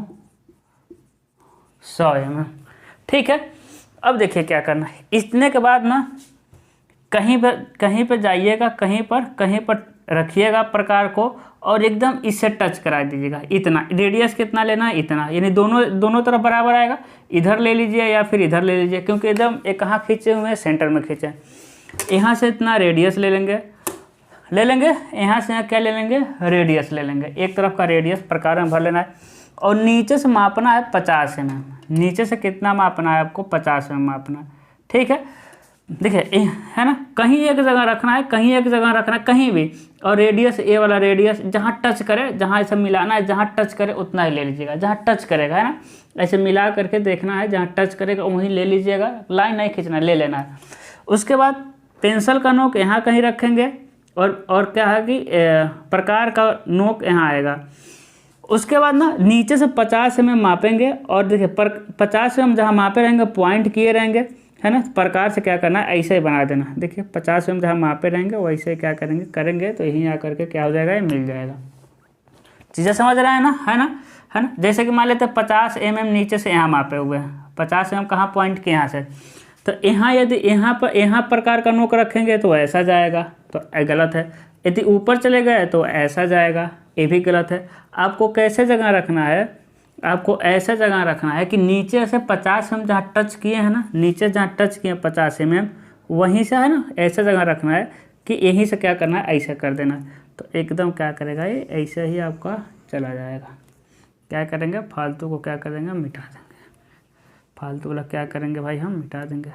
100 mm। ठीक है, अब देखिए क्या करना है, इतने के बाद ना कहीं पर जाइएगा, कहीं पर रखिएगा प्रकार को, और एकदम इससे टच करा दीजिएगा। इतना रेडियस कितना लेना है, इतना, यानी दोनों तरफ बराबर आएगा। इधर ले लीजिए या फिर इधर ले लीजिए, क्योंकि एकदम एक कहाँ खींचे हुए हैं सेंटर में खींचे। यहाँ से इतना रेडियस ले लेंगे, ले लेंगे, यहाँ से यहाँ क्या ले लेंगे, रेडियस ले लेंगे, एक तरफ का रेडियस प्रकार में भर लेना है। और नीचे से मापना है 50 mm, नीचे से कितना मापना है आपको, 50 mm मापना है। ठीक है, देखिए है ना, कहीं एक जगह रखना है, कहीं एक जगह रखना है, कहीं भी। और रेडियस, ये वाला रेडियस जहाँ टच करे, जहाँ ऐसे मिलाना है, जहाँ टच करे उतना ही ले लीजिएगा, जहाँ टच करेगा, है ना, ऐसे मिला करके देखना है, जहाँ टच करेगा वहीं ले लीजिएगा, लाइन नहीं खींचना, ले लेना है। उसके बाद पेंसिल का नोक यहाँ कहीं रखेंगे, और क्या है कि प्रकार का नोक यहाँ आएगा। उसके बाद ना नीचे से 50 mm मापेंगे, और देखिए 50 mm जहाँ मापे रहेंगे पॉइंट किए रहेंगे, है ना, प्रकार से क्या करना है, ऐसे ही बना देना। देखिए 50 mm जहाँ मापे रहेंगे वैसे क्या करेंगे तो यहीं आकर के क्या हो जाएगा, ये मिल जाएगा। चीज़ें समझ रहे हैं ना, है ना। जैसे कि मान लेते हैं 50 mm नीचे से यहाँ मापे हुए हैं, 50 mm कहाँ पॉइंट के यहाँ से, तो यहाँ यदि यहाँ प्रकार का नोक रखेंगे तो ऐसा जाएगा, तो गलत है। यदि ऊपर चले गए तो ऐसा जाएगा, ये भी गलत है। आपको कैसे जगह रखना है, आपको ऐसा जगह रखना है कि नीचे से 50 mm जहाँ टच किए हैं ना, नीचे जहाँ टच किए 50 mm वहीं से, है ना, ऐसा जगह रखना है कि यहीं से क्या करना है, ऐसा कर देना है। तो एकदम क्या करेगा, ये ऐसे ही आपका चला जाएगा। क्या करेंगे, फालतू को क्या करेंगे, मिटा देंगे। फालतू वाला क्या करेंगे भाई, हम मिटा देंगे।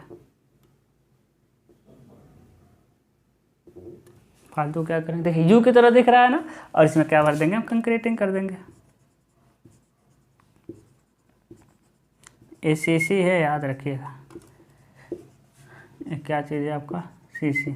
फालतू क्या करेंगे, देखिए यू की तरह दिख रहा है ना, और इसमें क्या भर देंगे, हम कंक्रीटिंग कर देंगे। ये सीसी है, याद रखिएगा। ये क्या चीज़ है आपका, सीसी।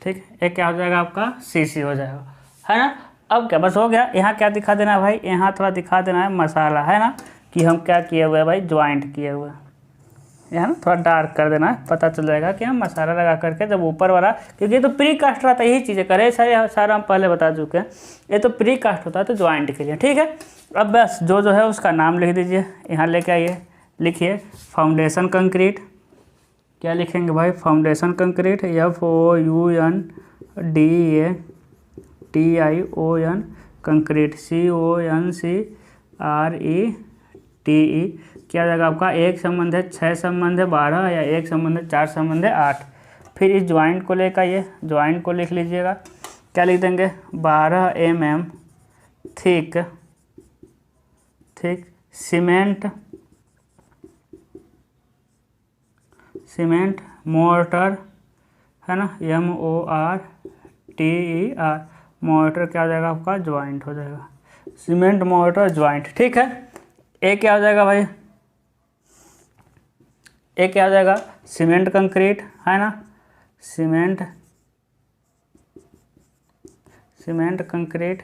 ठीक, एक क्या हो जाएगा आपका, सीसी हो जाएगा, है ना। अब क्या, बस हो गया। यहाँ क्या दिखा देना है भाई, यहाँ थोड़ा दिखा देना है मसाला, है ना, कि हम क्या किए हुए हैं भाई, ज्वाइंट किए हुए हैं। यहाँ ना थोड़ा डार्क कर देना है, पता चल जाएगा कि हम मसाला लगा करके जब ऊपर वाला, क्योंकि ये तो प्री कास्ट रहता है, यही चीज़ें करे सारा हम पहले बता चुके हैं। ये तो प्री कास्ट होता है तो ज्वाइंट के लिए। ठीक है, अब बस जो है उसका नाम लिख दीजिए, यहाँ लेके आइए, लिखिए फाउंडेशन कंक्रीट। क्या लिखेंगे भाई, foundation concrete, FOUNDATION concrete, CONCRETE। क्या जाएगा आपका, एक संबंध है 6 संबंध है 12, या एक संबंध है 4 संबंध है 8। फिर इस ज्वाइंट को लेकर ये ज्वाइंट को लिख लीजिएगा। क्या लिख देंगे, 12 mm थिक सीमेंट मोर्टर, है ना, MORTER, मोर्टर क्या हो जाएगा आपका, ज्वाइंट हो जाएगा, सीमेंट मोर्टर ज्वाइंट। ठीक है, एक क्या हो जाएगा भाई, एक क्या हो जाएगा, सीमेंट कंक्रीट, है ना, सीमेंट कंक्रीट।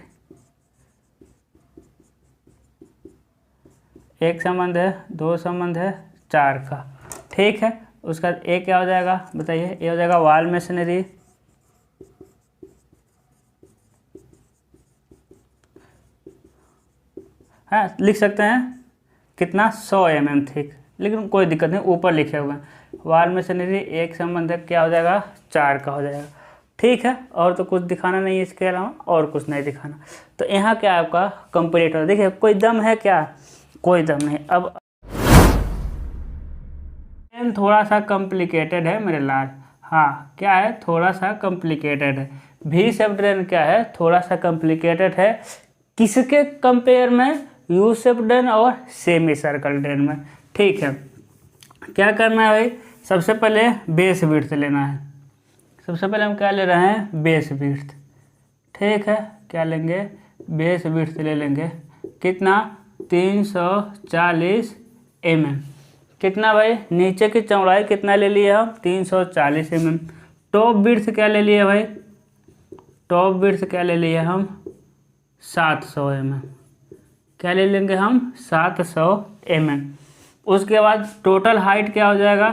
एक संबंध है, 2 संबंध है, 4 का। ठीक है, उसका एक क्या हो जाएगा बताइए, ये हो जाएगा वॉल मशीनरी, हाँ लिख सकते हैं कितना, 100 mm थिक, लेकिन कोई दिक्कत नहीं, ऊपर लिखे हुए हैं। वॉल मशीनरी एक संबंध है, क्या हो जाएगा, 4 का हो जाएगा। ठीक है, और तो कुछ दिखाना नहीं है, इसके अलावा और कुछ नहीं दिखाना। तो यहाँ क्या आपका कंप्लीट हो, देखिए कोई दम है क्या, कोई दम नहीं। अब थोड़ा सा कॉम्प्लिकेटेड है मेरे लाल, हाँ क्या है, थोड़ा सा कॉम्प्लिकेटेड है। वी शेप ड्रेन क्या है, थोड़ा सा कॉम्प्लिकेटेड है। किसके कंपेयर में, यू शेप ड्रेन और सेमी सर्कल ड्रेन में। ठीक है, क्या करना है भाई, सबसे पहले बेस विड्थ लेना है। सबसे पहले हम क्या ले रहे हैं, बेस विड्थ। ठीक है, क्या लेंगे, बेस विड्थ ले लेंगे, कितना, 340 mm। कितना भाई, नीचे की चौड़ाई कितना ले लिए हम, 340 mm। टॉप विड्थ क्या ले लिए भाई, टॉप विड्थ क्या ले लिए हम, 700 mm। क्या ले लेंगे हम, 700 mm। उसके बाद टोटल हाइट क्या हो जाएगा,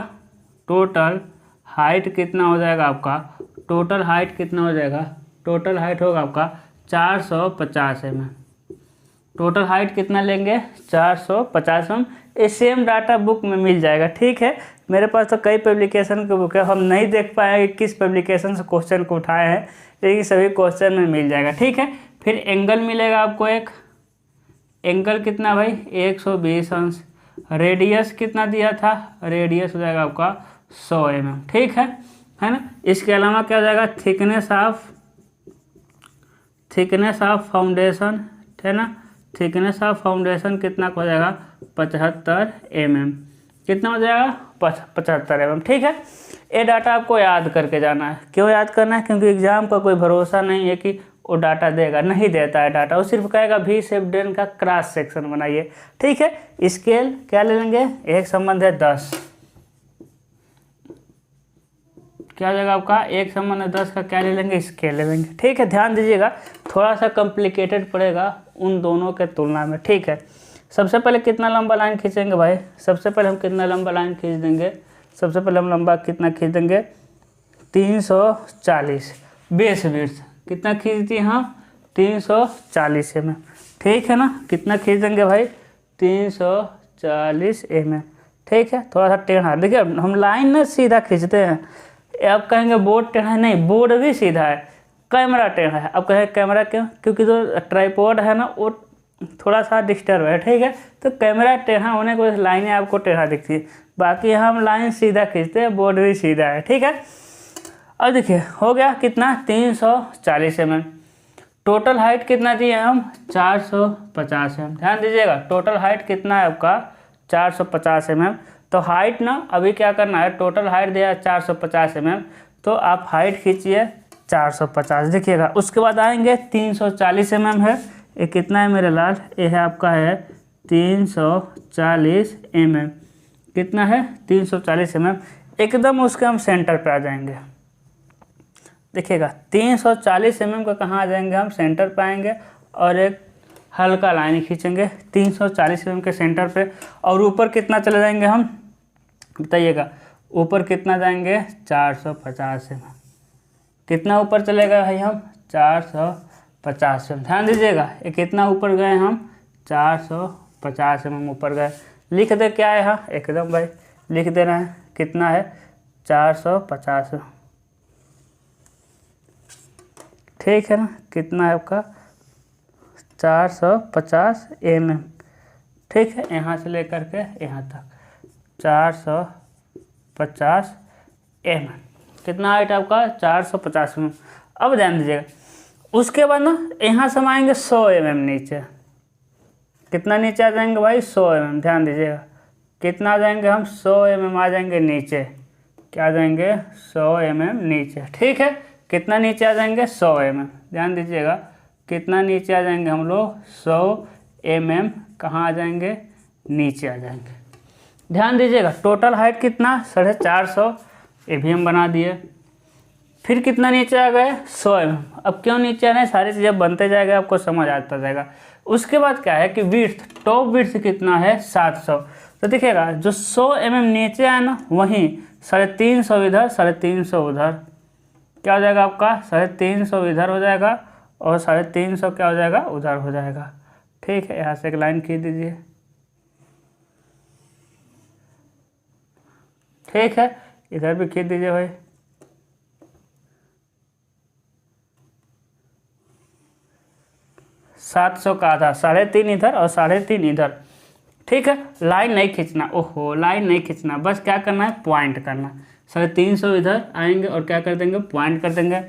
टोटल हाइट कितना हो जाएगा आपका, टोटल हाइट कितना हो जाएगा, टोटल हाइट होगा आपका 450 mm। टोटल हाइट कितना लेंगे 450 mm। ये सेम डाटा बुक में मिल जाएगा, ठीक है। मेरे पास तो कई पब्लिकेशन की बुक है, हम नहीं देख पाएंगे किस पब्लिकेशन से क्वेश्चन को उठाए हैं, लेकिन सभी क्वेश्चन में मिल जाएगा, ठीक है। फिर एंगल मिलेगा आपको एक, एंगल कितना भाई 120 अंश। रेडियस कितना दिया था, रेडियस हो जाएगा आपका 100 mm, ठीक है ना। इसके अलावा क्या हो जाएगा, थिकनेस ऑफ फाउंडेशन, है ना। थिकनेस ऑफ फाउंडेशन कितना हो जाएगा 75 mm। कितना हो जाएगा 75 mm, ठीक है। ये डाटा आपको याद करके जाना है। क्यों याद करना है, क्योंकि एग्जाम का कोई भरोसा नहीं है कि वो डाटा देगा, नहीं देता है डाटा, वो सिर्फ कहेगा भी शेप ड्रेन का क्रॉस सेक्शन बनाइए, ठीक है। स्केल क्या ले लेंगे, एक संबंध है 10, क्या हो जाएगा आपका एक संबंध है 10 का क्या ले लेंगे, स्केल ले लेंगे, ठीक है। ध्यान दीजिएगा, थोड़ा सा कॉम्प्लिकेटेड पड़ेगा उन दोनों के तुलना में, ठीक है। सबसे पहले कितना लंबा लाइन खींचेंगे भाई, सबसे पहले हम कितना लंबा लाइन खींच देंगे, सबसे पहले हम लंबा कितना खींच देंगे 340। बेस विड्थ कितना खींच दिए हम 340 mm, ठीक है ना। कितना खींच देंगे भाई 340 mm, ठीक है। थोड़ा सा टेढ़ा, देखिए हम लाइन ना सीधा खींचते हैं, आप कहेंगे बोर्ड टेढ़ा है, नहीं बोर्ड भी सीधा है, कैमरा टेढ़ा है। अब कहें कैमरा क्यों, क्योंकि जो ट्राइपॉड है ना वो थोड़ा सा डिस्टर्ब है, ठीक है। तो कैमरा टेढ़ा होने को लाइनें आपको टेढ़ा दिखती है, बाकी हम लाइन सीधा खींचते हैं, बोर्ड भी सीधा है, ठीक है। अब देखिए हो गया कितना 340 mm। टोटल हाइट कितना दिए हम 450 mm। ध्यान दीजिएगा, टोटल हाइट कितना है आपका 450 mm। तो हाइट ना अभी क्या करना है, टोटल हाइट दिया 450 mm, तो आप हाइट खींचिए 450, देखिएगा। उसके बाद आएंगे 340 mm है, ये कितना है मेरे लाल, ये है आपका है 340 mm। कितना है 340 mm, एकदम उसके हम सेंटर पे आ जाएंगे, देखिएगा 340 mm का कहाँ आ जाएंगे हम, सेंटर पे आएंगे और एक हल्का लाइन खींचेंगे 340 mm के सेंटर पे, और ऊपर कितना चले जाएंगे हम बताइएगा, ऊपर कितना जाएंगे 450 mm। कितना ऊपर चलेगा भाई हम 450 mm। ध्यान दीजिएगा, ये कितना ऊपर गए हम 450 mm ऊपर गए। लिख दे क्या है यहाँ, एकदम भाई लिख दे रहे हैं, कितना है 450, ठीक है ना। कितना है आपका 450 mm, ठीक है। यहाँ से लेकर के यहाँ तक 450 mm, कितना हाइट आपका 450 mm। अब ध्यान दीजिएगा, उसके बाद ना यहाँ से हम आएंगे 100 mm नीचे, कितना नीचे आ जाएंगे भाई 100 mm। ध्यान दीजिएगा, कितना आ जाएंगे हम 100 mm आ जाएंगे नीचे, क्या आ जाएंगे 100 mm नीचे, ठीक है। कितना नीचे आ जाएंगे 100 mm। ध्यान दीजिएगा, कितना नीचे आ जाएंगे हम लोग 100 mm, कहाँ आ जाएंगे नीचे आ जाएंगे। ध्यान दीजिएगा, टोटल हाइट कितना 450, ये भी हम बना दिए। फिर कितना नीचे आ गए 100 mm। अब क्यों नीचे आ रहे हैं, सारी चीज़ें बनते जाएगा, आपको समझ आता जाएगा। उसके बाद क्या है कि विड्थ, टॉप विड्थ कितना है 700। तो देखिएगा जो 100 mm नीचे आया ना, वहीं 350 इधर 350 उधर, क्या हो जाएगा आपका 350 इधर हो जाएगा और 350 क्या हो जाएगा उधर हो जाएगा, ठीक है। यहाँ से एक लाइन खींच दीजिए, ठीक है। इधर भी खींच दीजिए भाई, सात सौ का आधा, 350 इधर और 350 इधर, ठीक है। लाइन नहीं खींचना, ओहो लाइन नहीं खींचना, बस क्या करना है पॉइंट करना। 350 इधर आएंगे और क्या कर देंगे पॉइंट कर देंगे,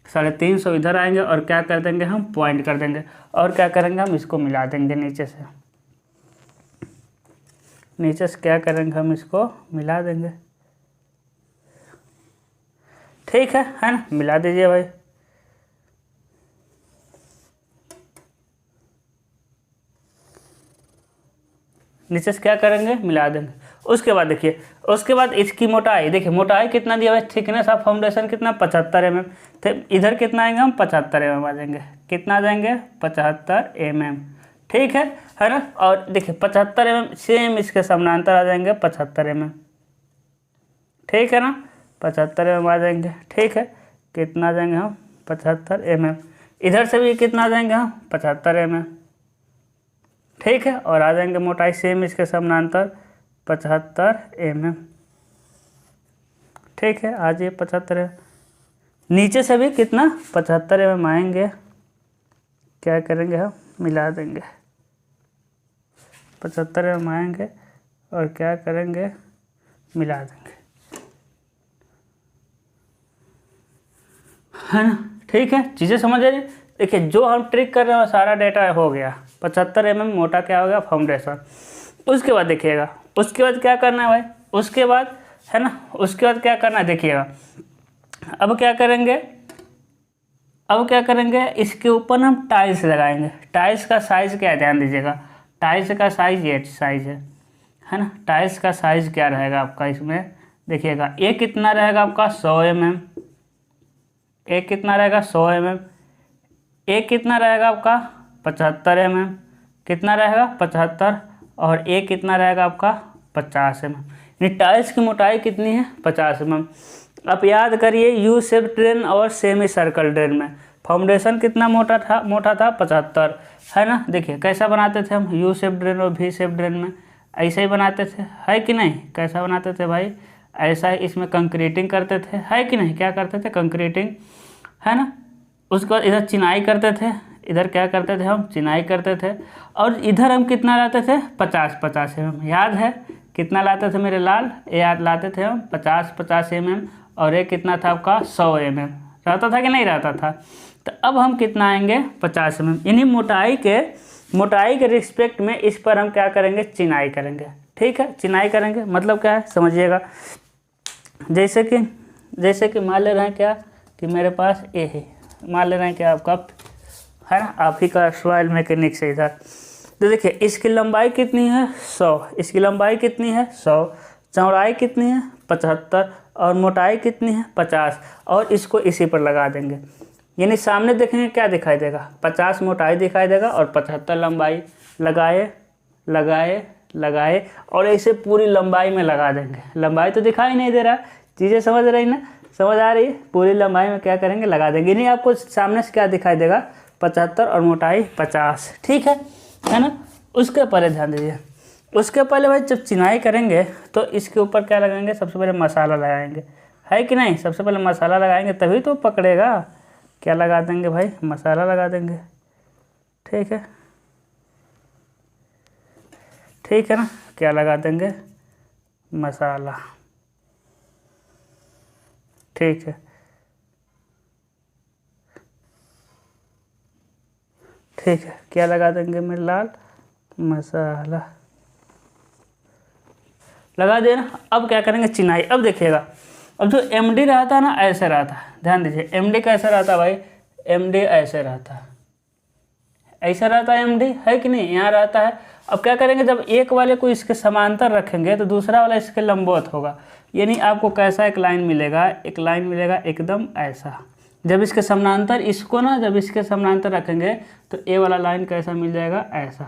350 इधर आएंगे और क्या कर देंगे हम पॉइंट कर देंगे, और क्या करेंगे हम इसको मिला देंगे नीचे से, नीचे से क्या करेंगे हम इसको मिला देंगे, ठीक है ना। मिला दीजिए भाई, नीचे से क्या करेंगे मिला देंगे। उसके बाद देखिए, उसके बाद इसकी मोटाई, देखिए मोटाई कितना दिया हुआ है, थिकनेस ऑफ फाउंडेशन कितना 75 mm। तो इधर कितना आएंगे हम 75 mm आ जाएंगे, कितना आ जाएंगे 75 mm, ठीक है ना। और देखिए 75 mm सेम इसके समानांतर आ जाएंगे 75 mm, ठीक है ना, 75 mm आ जाएंगे, ठीक है। कितना आ जाएंगे हम 75 mm। इधर से भी कितना आ जाएंगे हम 75 mm, ठीक है। और आ जाएंगे मोटाई सेम इसके समानांतर 75 mm। ठीक है, आज ये 75 नीचे से भी कितना 75 mm आएंगे, क्या करेंगे हम मिला देंगे, 75 mm आएंगे और क्या करेंगे मिला देंगे, है ना। ठीक है, चीज़ें समझ आ रही। देखिए जो हम ट्रिक कर रहे हैं सारा डेटा हो गया। 75 mm मोटा क्या हो गया फाउंडेशन। उसके बाद देखिएगा, उसके बाद क्या करना है भाई, उसके बाद है ना, उसके बाद क्या करना है देखिएगा। अब क्या करेंगे, इसके ऊपर हम टाइल्स लगाएंगे। टाइल्स का साइज़ क्या है ध्यान दीजिएगा, टाइल्स का साइज़ ये साइज़ है ना। टाइल्स का साइज़ क्या रहेगा आपका इसमें देखिएगा, ये कितना रहेगा आपका 100 mm, एक कितना रहेगा 100 mm, एक कितना रहेगा आपका 75 mm, कितना रहेगा 75, और एक कितना रहेगा आपका 50 mm। यानी टाइल्स की मोटाई कितनी है 50 mm। आप याद करिए यू शेप ड्रेन और सेमी सर्कल ड्रेन में फाउंडेशन कितना मोटा था 75, है ना। देखिए कैसा बनाते थे हम यू शेप ड्रेन और वी शेप ड्रेन में, ऐसे ही बनाते थे, है कि नहीं। कैसा बनाते थे भाई, ऐसा ही इसमें कंक्रीटिंग करते थे, है कि नहीं। क्या करते थे कंक्रीटिंग, है ना। उसके बाद इधर चिनाई करते थे, इधर क्या करते थे हम चिनाई करते थे, और इधर हम कितना लाते थे 50 mm। याद है कितना लाते थे मेरे लाल, याद लाते थे हम 50 mm, और एक कितना था आपका 100 mm रहता था कि नहीं रहता था। तो अब हम कितना आएंगे 50 mm, यानी मोटाई के रिस्पेक्ट में इस पर हम क्या करेंगे चिनाई करेंगे। ठीक है, चिनाई करेंगे मतलब क्या है समझिएगा। जैसे कि मान ले रहे हैं क्या कि मेरे पास ये है, मान ले रहे हैं कि आपका है ना आप ही का सॉइल मैकेनिक्स है इधर। तो देखिए इसकी लंबाई कितनी है 100, इसकी लंबाई कितनी है 100, चौड़ाई कितनी है 75, और मोटाई कितनी है 50, और इसको इसी पर लगा देंगे। यानी सामने देखेंगे क्या दिखाई देगा 50 मोटाई दिखाई देगा और 75 लंबाई। लगाए और ऐसे पूरी लंबाई में लगा देंगे। लंबाई तो दिखाई नहीं दे रहा, चीज़ें समझ रही ना, समझ आ रही है। पूरी लंबाई में क्या करेंगे लगा देंगे, नहीं आपको सामने से क्या दिखाई देगा 75 और मोटाई 50। ठीक है ना। उसके पहले ध्यान दीजिए, उसके पहले भाई जब चिनाई करेंगे तो इसके ऊपर क्या लगाएंगे, सबसे पहले मसाला लगाएंगे, है कि नहीं। सबसे पहले मसाला लगाएंगे तभी तो पकड़ेगा। क्या लगा देंगे भाई मसाला लगा देंगे। ठीक है ना, क्या लगा देंगे मसाला। ठीक है, क्या लगा देंगे मेरे लाल मसाला लगा देना। अब क्या करेंगे चिनाई। अब देखिएगा, अब जो एमडी रहता है ना ऐसे रहता है, ध्यान दीजिए एमडी कैसा रहता है भाई, एमडी ऐसे रहता है, ऐसा रहता है एमडी, है कि नहीं, यहाँ रहता है। अब क्या करेंगे जब एक वाले को इसके समांतर रखेंगे तो दूसरा वाला इसके लंबवत होगा। यानी आपको कैसा एक लाइन मिलेगा, एकदम ऐसा। जब इसके समानांतर इसको ना जब इसके समानांतर रखेंगे तो ए वाला लाइन कैसा मिल जाएगा ऐसा।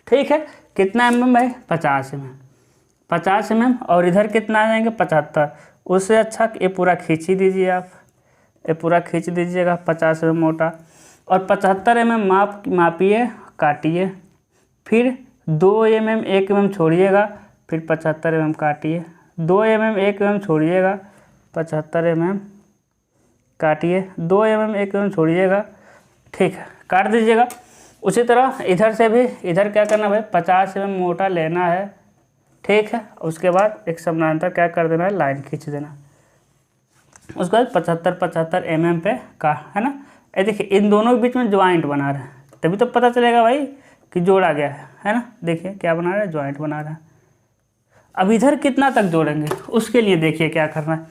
ठीक है, कितना mm भाई 50 mm, और इधर कितना आ जाएंगे 75। उससे अच्छा ये पूरा खींच ही दीजिए आप, ये पूरा खींच दीजिएगा 50 mm मोटा, और 75 mm मापिए काटिए, फिर 2 mm 1 mm छोड़िएगा, फिर 75 mm काटिए, 2 mm 1 mm छोड़िएगा, 75 mm काटिए, 2 mm 1 mm छोड़िएगा। ठीक है, काट दीजिएगा। उसी तरह इधर से भी, इधर क्या करना भाई 50 mm मोटा लेना है। ठीक है, उसके बाद एक समानांतर क्या कर देना है लाइन खींच देना। उसके बाद 75 mm पे का, है ना। ये देखिए इन दोनों के बीच में ज्वाइंट बना रहे हैं, तभी तो पता चलेगा भाई कि जोड़ा गया है ना। देखिए क्या बना रहा है, ज्वाइंट बना रहा है। अब इधर कितना तक जोड़ेंगे उसके लिए देखिए क्या करना है।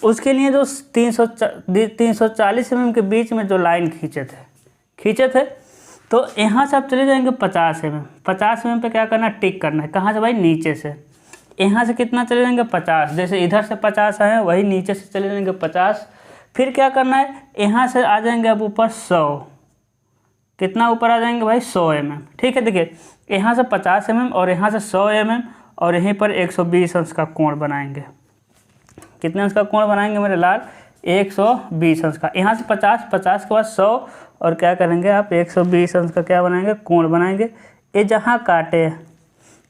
उसके लिए जो 340 mm के बीच में जो लाइन खींचे थे तो यहाँ से आप चले जाएंगे 50 mm पे क्या करना है टिक करना है। कहाँ से भाई, नीचे से। यहाँ से कितना चले जाएंगे 50, जैसे इधर से 50 आए वही नीचे से चले जाएंगे 50। फिर क्या करना है, यहाँ से आ जाएंगे अब ऊपर 100। कितना ऊपर आ जाएंगे भाई 100 mm। ठीक है, देखिए यहाँ से 50 mm और यहाँ से 100 mm, और यहीं पर 120 अंश का कोण बनाएंगे। कितने अंश का कोण बनाएंगे मेरे लाल, 120 अंश का। यहाँ से 50, 50 के बाद 100 और क्या करेंगे आप 120 अंश का क्या बनाएंगे, कोण बनाएंगे। ये जहाँ काटे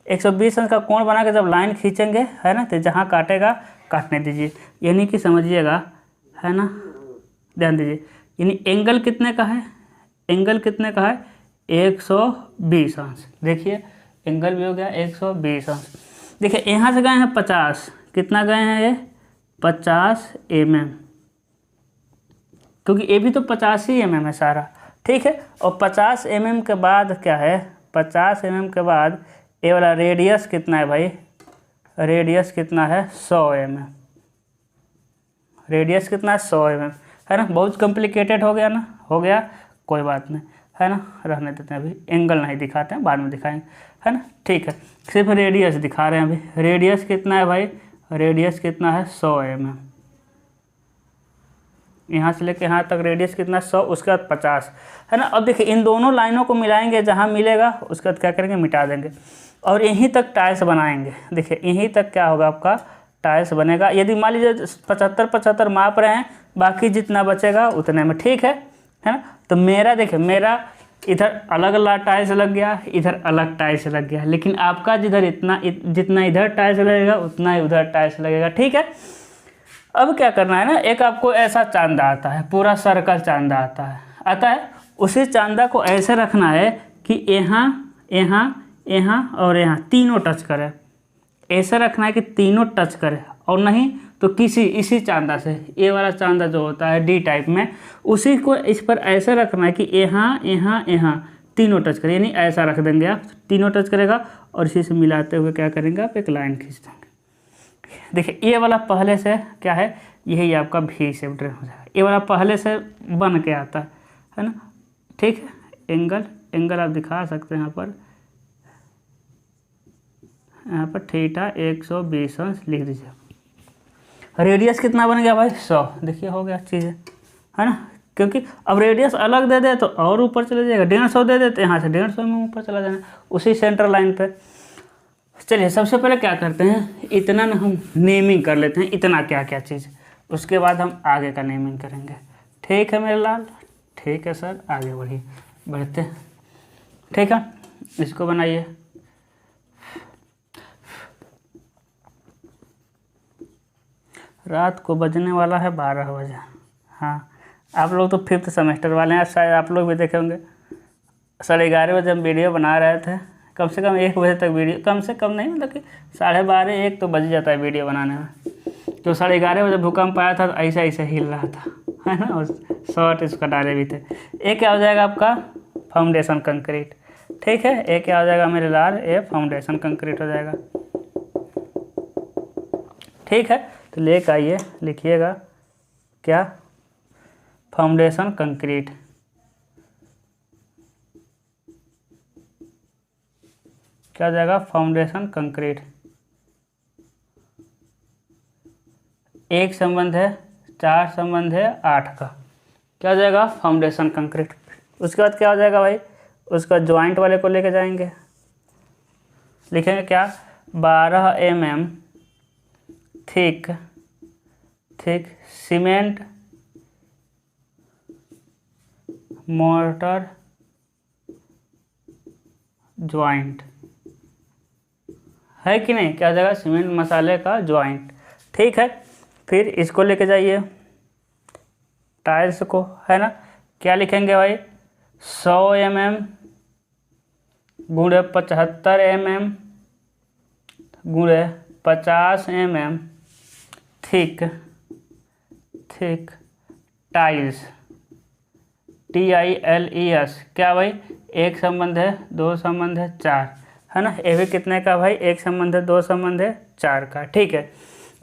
120 अंश का कोण बना के जब लाइन खींचेंगे, है ना, तो जहाँ काटेगा काटने दीजिए, यानी कि समझिएगा, है ना, ध्यान दीजिए। यानी एंगल कितने का है, एंगल कितने का है 120 अंश। देखिए एंगल भी हो गया 120 अंश। देखिए यहाँ से गए हैं 50, कितना गए हैं ये 50 mm, क्योंकि ये भी तो 50 ही mm है सारा, ठीक है। और 50 mm के बाद क्या है, 50 mm के बाद ये वाला रेडियस कितना है भाई, रेडियस कितना है 100 mm, रेडियस कितना है 100 mm, है ना। बहुत कॉम्प्लिकेटेड हो गया ना, हो गया, कोई बात नहीं, है ना, रहने देते हैं, अभी एंगल नहीं दिखाते हैं, बाद में दिखाएंगे, है ना, ठीक है। सिर्फ रेडियस दिखा रहे हैं अभी। रेडियस कितना है भाई, रेडियस कितना है 100 mm, यहाँ से लेके यहाँ तक रेडियस कितना 100, उसके बाद 50, है ना। अब देखिए इन दोनों लाइनों को मिलाएंगे, जहाँ मिलेगा उसके बाद क्या करेंगे, मिटा देंगे और यहीं तक टाइल्स बनाएंगे। देखिए यहीं तक क्या होगा आपका टाइल्स बनेगा। यदि मान लीजिए 75-75 माप रहे हैं, बाकी जितना बचेगा उतने में, ठीक है ना। तो मेरा देखिए, मेरा इधर अलग अलग टाइल्स लग गया, इधर अलग टाइल्स लग गया, लेकिन आपका जिधर जितना इधर टाइल्स लगेगा उतना ही उधर टाइल्स लगेगा, ठीक है। अब क्या करना है ना, एक आपको ऐसा चांदा आता है, पूरा सर्कल चांदा आता है, उसी चांदा को ऐसे रखना है कि यहाँ यहाँ यहाँ और यहाँ तीनों टच करे, ऐसे रखना है कि तीनों टच करे, और नहीं तो इसी चांदा से, ये वाला चांदा जो होता है डी टाइप में, उसी को इस पर ऐसे रखना है कि यहाँ यहाँ यहाँ तीनों टच करे, यानी ऐसा रख देंगे आप, तीनों टच करेगा और इसी से मिलाते हुए क्या करेंगे आप, एक लाइन खींच देंगे। देखिए ये वाला पहले से क्या है, यही आपका वी शेप ड्रेन हो जाएगा, ये वाला पहले से बन के आता है ना, ठीक है। एंगल आप दिखा सकते हैं यहाँ पर थीटा 120 अंश लिख दीजिए। रेडियस कितना बन गया भाई 100, देखिए हो गया चीज़ें, है ना। क्योंकि अब रेडियस अलग दे दे तो और ऊपर चले जाएगा, 150 दे देते यहाँ से 150 में ऊपर चला जाना, उसी सेंटर लाइन पे। चलिए सबसे पहले क्या करते हैं, इतना ना हम नेमिंग कर लेते हैं, इतना क्या क्या चीज़, उसके बाद हम आगे का नेमिंग करेंगे, ठीक है मेरे लाल, ठीक है सर, आगे बढ़िए, बढ़ते हैं, ठीक है। इसको बनाइए, रात को बजने वाला है 12 बजे। हाँ आप लोग तो 5th सेमेस्टर वाले हैं, शायद आप लोग भी देखे होंगे। 11:30 बजे हम वीडियो बना रहे थे, कम से कम 1 बजे तक वीडियो, कम से कम नहीं मतलब कि 12:30 1 तो बज जाता है वीडियो बनाने में। तो 11:30 बजे भूकंप आया था, तो ऐसा ऐसा हिल रहा था, है ना, और शॉर्ट इसका डाले भी थे। एक क्या हो जाएगा आपका फाउंडेशन कंक्रीट, ठीक है। एक क्या हो जाएगा मेरे लाल, ये फाउंडेशन कंक्रीट हो जाएगा, ठीक है। तो लेकर आइए, लिखिएगा क्या, फाउंडेशन कंक्रीट, क्या हो जाएगा फाउंडेशन कंक्रीट। एक संबंध है 4 संबंध है 8 का, क्या हो जाएगा फाउंडेशन कंक्रीट। उसके बाद क्या हो जाएगा भाई, उसका ज्वाइंट वाले को लेके जाएंगे, लिखेंगे क्या 12 mm thick cement mortar joint, है कि नहीं, क्या हो जाएगा सीमेंट मसाले का ज्वाइंट, ठीक है। फिर इसको लेके जाइए टाइल्स को, है ना, क्या लिखेंगे भाई 100 mm गुणे 75 mm गुणे 50 mm थिक टाइल्स, TILES, क्या भाई एक संबंध है 2 संबंध है 4, है ना। ये भी कितने का भाई, एक संबंध है 2 संबंध है 4 का, ठीक है।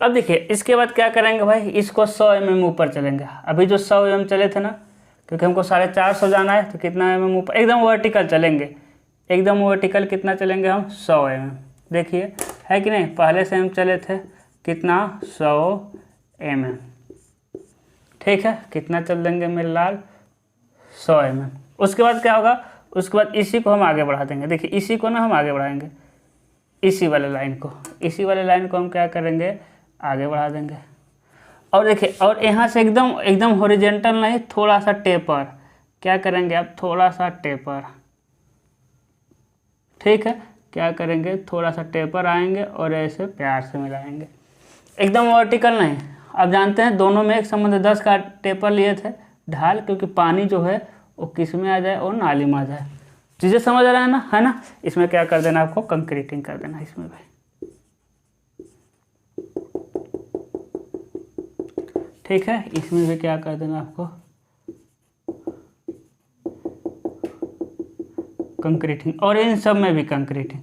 अब देखिए इसके बाद क्या करेंगे भाई, इसको 100 mm ऊपर चलेंगे। अभी जो 100 mm चले थे ना, क्योंकि हमको 450 जाना है, तो कितना mm ऊपर, एकदम वर्टिकल चलेंगे, एकदम वर्टिकल कितना चलेंगे हम 100 mm, देखिए है कि नहीं। पहले से हम चले थे कितना 100 mm, ठीक है। कितना चल देंगे मेरे लाल 100 mm। उसके बाद क्या होगा, उसके बाद इसी को हम आगे बढ़ा देंगे, देखिए इसी को ना हम आगे बढ़ाएंगे, इसी वाले लाइन को हम क्या करेंगे आगे बढ़ा देंगे। और देखिए, और यहाँ से एकदम एकदम हॉरिजेंटल नहीं, थोड़ा सा टेपर, क्या करेंगे आप, थोड़ा सा टेपर, ठीक है, क्या करेंगे, थोड़ा सा टेपर आएंगे और ऐसे प्यार से मिलाएंगे, एकदम वर्टिकल नहीं। आप जानते हैं दोनों में 1/10 का टेपर लिए थे ढाल, क्योंकि पानी जो है वो किस में आ जाए, और नाली में आ जाए। चीज़ें समझ रहे हैं ना, है ना। इसमें क्या कर देना आपको, कंक्रीटिंग कर देना इसमें भी, ठीक है। इसमें भी क्या कर देना आपको, कंक्रीटिंग, और इन सब में भी कंक्रीटिंग।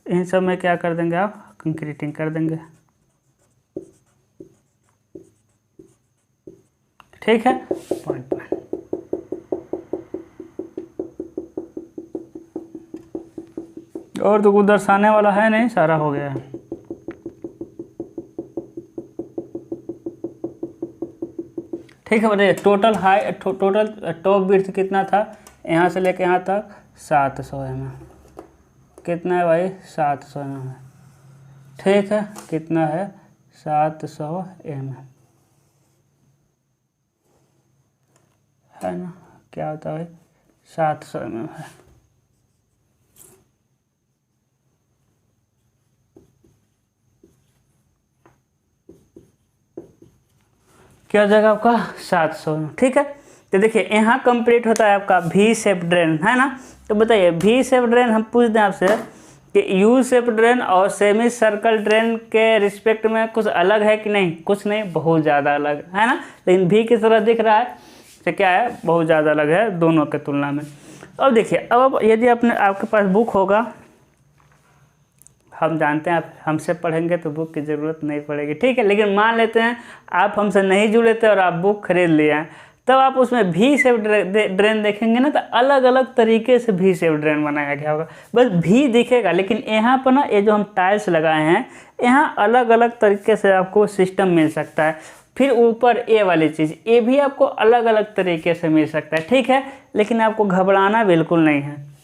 इन सब में क्या कर देंगे आप, कंक्रीटिंग कर देंगे, ठीक है। पॉइंट पॉइंट, और तो कुछ दर्शाने वाला है नहीं, सारा हो गया है। ठीक है, बताइए टोटल टोटल टॉप विड्थ कितना था, यहाँ से लेके यहाँ तक 700 mm। कितना है भाई, 700 mm है, ठीक है। कितना है, 700 mm, है ना। क्या होता है भाई, 700 mm है। क्या हो जाएगा आपका, 700, ठीक है। तो देखिए यहाँ कंप्लीट होता है आपका वी शेप ड्रेन, है ना। तो बताइए वी शेप ड्रेन हम पूछ दें आपसे कि यू शेप ड्रेन और सेमी सर्कल ड्रेन के रिस्पेक्ट में कुछ अलग है कि नहीं, कुछ नहीं, बहुत ज़्यादा अलग है ना। लेकिन वी की तरह दिख रहा है, तो क्या है, बहुत ज़्यादा अलग है दोनों के तुलना में। अब देखिए, अब यदि आपके पास बुक होगा, हम जानते हैं आप हमसे पढ़ेंगे तो बुक की ज़रूरत नहीं पड़ेगी, ठीक है। लेकिन मान लेते हैं आप हमसे नहीं जुड़े थे और आप बुक खरीद लिए हैं, तब आप उसमें वी शेप ड्रेन देखेंगे ना, तो अलग अलग तरीके से वी शेप ड्रेन बनाया गया होगा, बस भी दिखेगा। लेकिन यहाँ पर ना, ये जो हम टाइल्स लगाए हैं, यहाँ अलग अलग तरीके से आपको सिस्टम मिल सकता है। फिर ऊपर ये वाली चीज़, ये भी आपको अलग अलग तरीके से मिल सकता है, ठीक है। लेकिन आपको घबराना बिल्कुल नहीं है,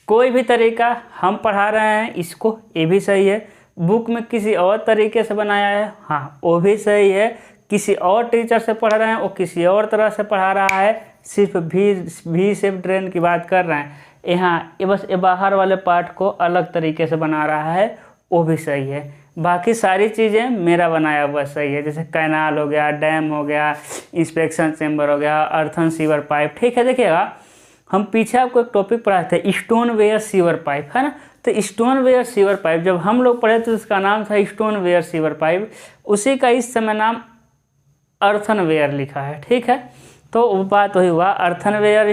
कोई भी तरीका हम पढ़ा रहे हैं इसको, ये भी सही है। बुक में किसी और तरीके से बनाया है, हाँ वो भी सही है। किसी और टीचर से पढ़ रहे हैं, वो किसी और तरह से पढ़ा रहा है, सिर्फ वी शेप ड्रेन की बात कर रहे हैं। यहाँ ये बस ये बाहर वाले पार्ट को अलग तरीके से बना रहा है, वो भी सही है। बाकी सारी चीज़ें मेरा बनाया हुआ सही है, जैसे कैनाल हो गया, डैम हो गया, इंस्पेक्शन चैम्बर हो गया, अर्थन सीवर पाइप, ठीक है। देखिएगा हम पीछे आपको एक टॉपिक पढ़ाए थे, स्टोन वेयर सीवर पाइप, है ना। तो स्टोन वेयर सीवर पाइप जब हम लोग पढ़े तो उसका नाम था स्टोन वेयर सीवर पाइप, उसी का इस समय नाम अर्थन वेयर लिखा है, ठीक है। तो वो बात वही हुआ, अर्थन वेयर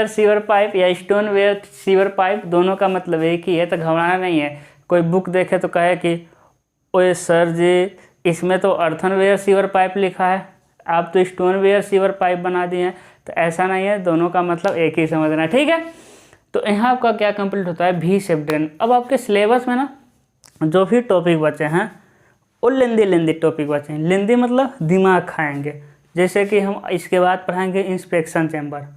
सीवर पाइप या स्टोन वेयर सीवर पाइप, दोनों का मतलब एक ही है, तो घबराना नहीं है। कोई बुक देखे तो कहे कि ओए सर जी, इसमें तो अर्थन वेयर सीवर पाइप लिखा है, आप तो स्टोन वेयर सीवर पाइप बना दिए हैं, तो ऐसा नहीं है, दोनों का मतलब एक ही समझना, ठीक है। तो यहाँ आपका क्या कंप्लीट होता है, वी शेप ड्रेन। अब आपके सिलेबस में ना जो भी टॉपिक बचे हैं वो लेंदी टॉपिक बचे हैं। लेंदी मतलब दिमाग खाएंगे, जैसे कि हम इसके बाद पढ़ाएंगे इंस्पेक्शन चैम्बर,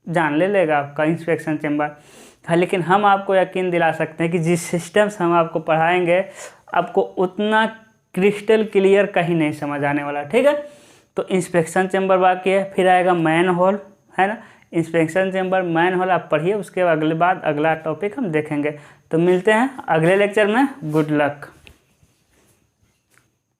जान लेगा आपका इंस्पेक्शन चैम्बर। हाँ, लेकिन हम आपको यकीन दिला सकते हैं कि जिस सिस्टम से हम आपको पढ़ाएंगे, आपको उतना क्रिस्टल क्लियर कहीं नहीं समझ आने वाला, ठीक है। तो इंस्पेक्शन चैम्बर बाकी है, फिर आएगा मैन होल, है ना। इंस्पेक्शन चैम्बर, मैन होल आप पढ़िए, उसके बाद अगला टॉपिक हम देखेंगे। तो मिलते हैं अगले लेक्चर में, गुड लक।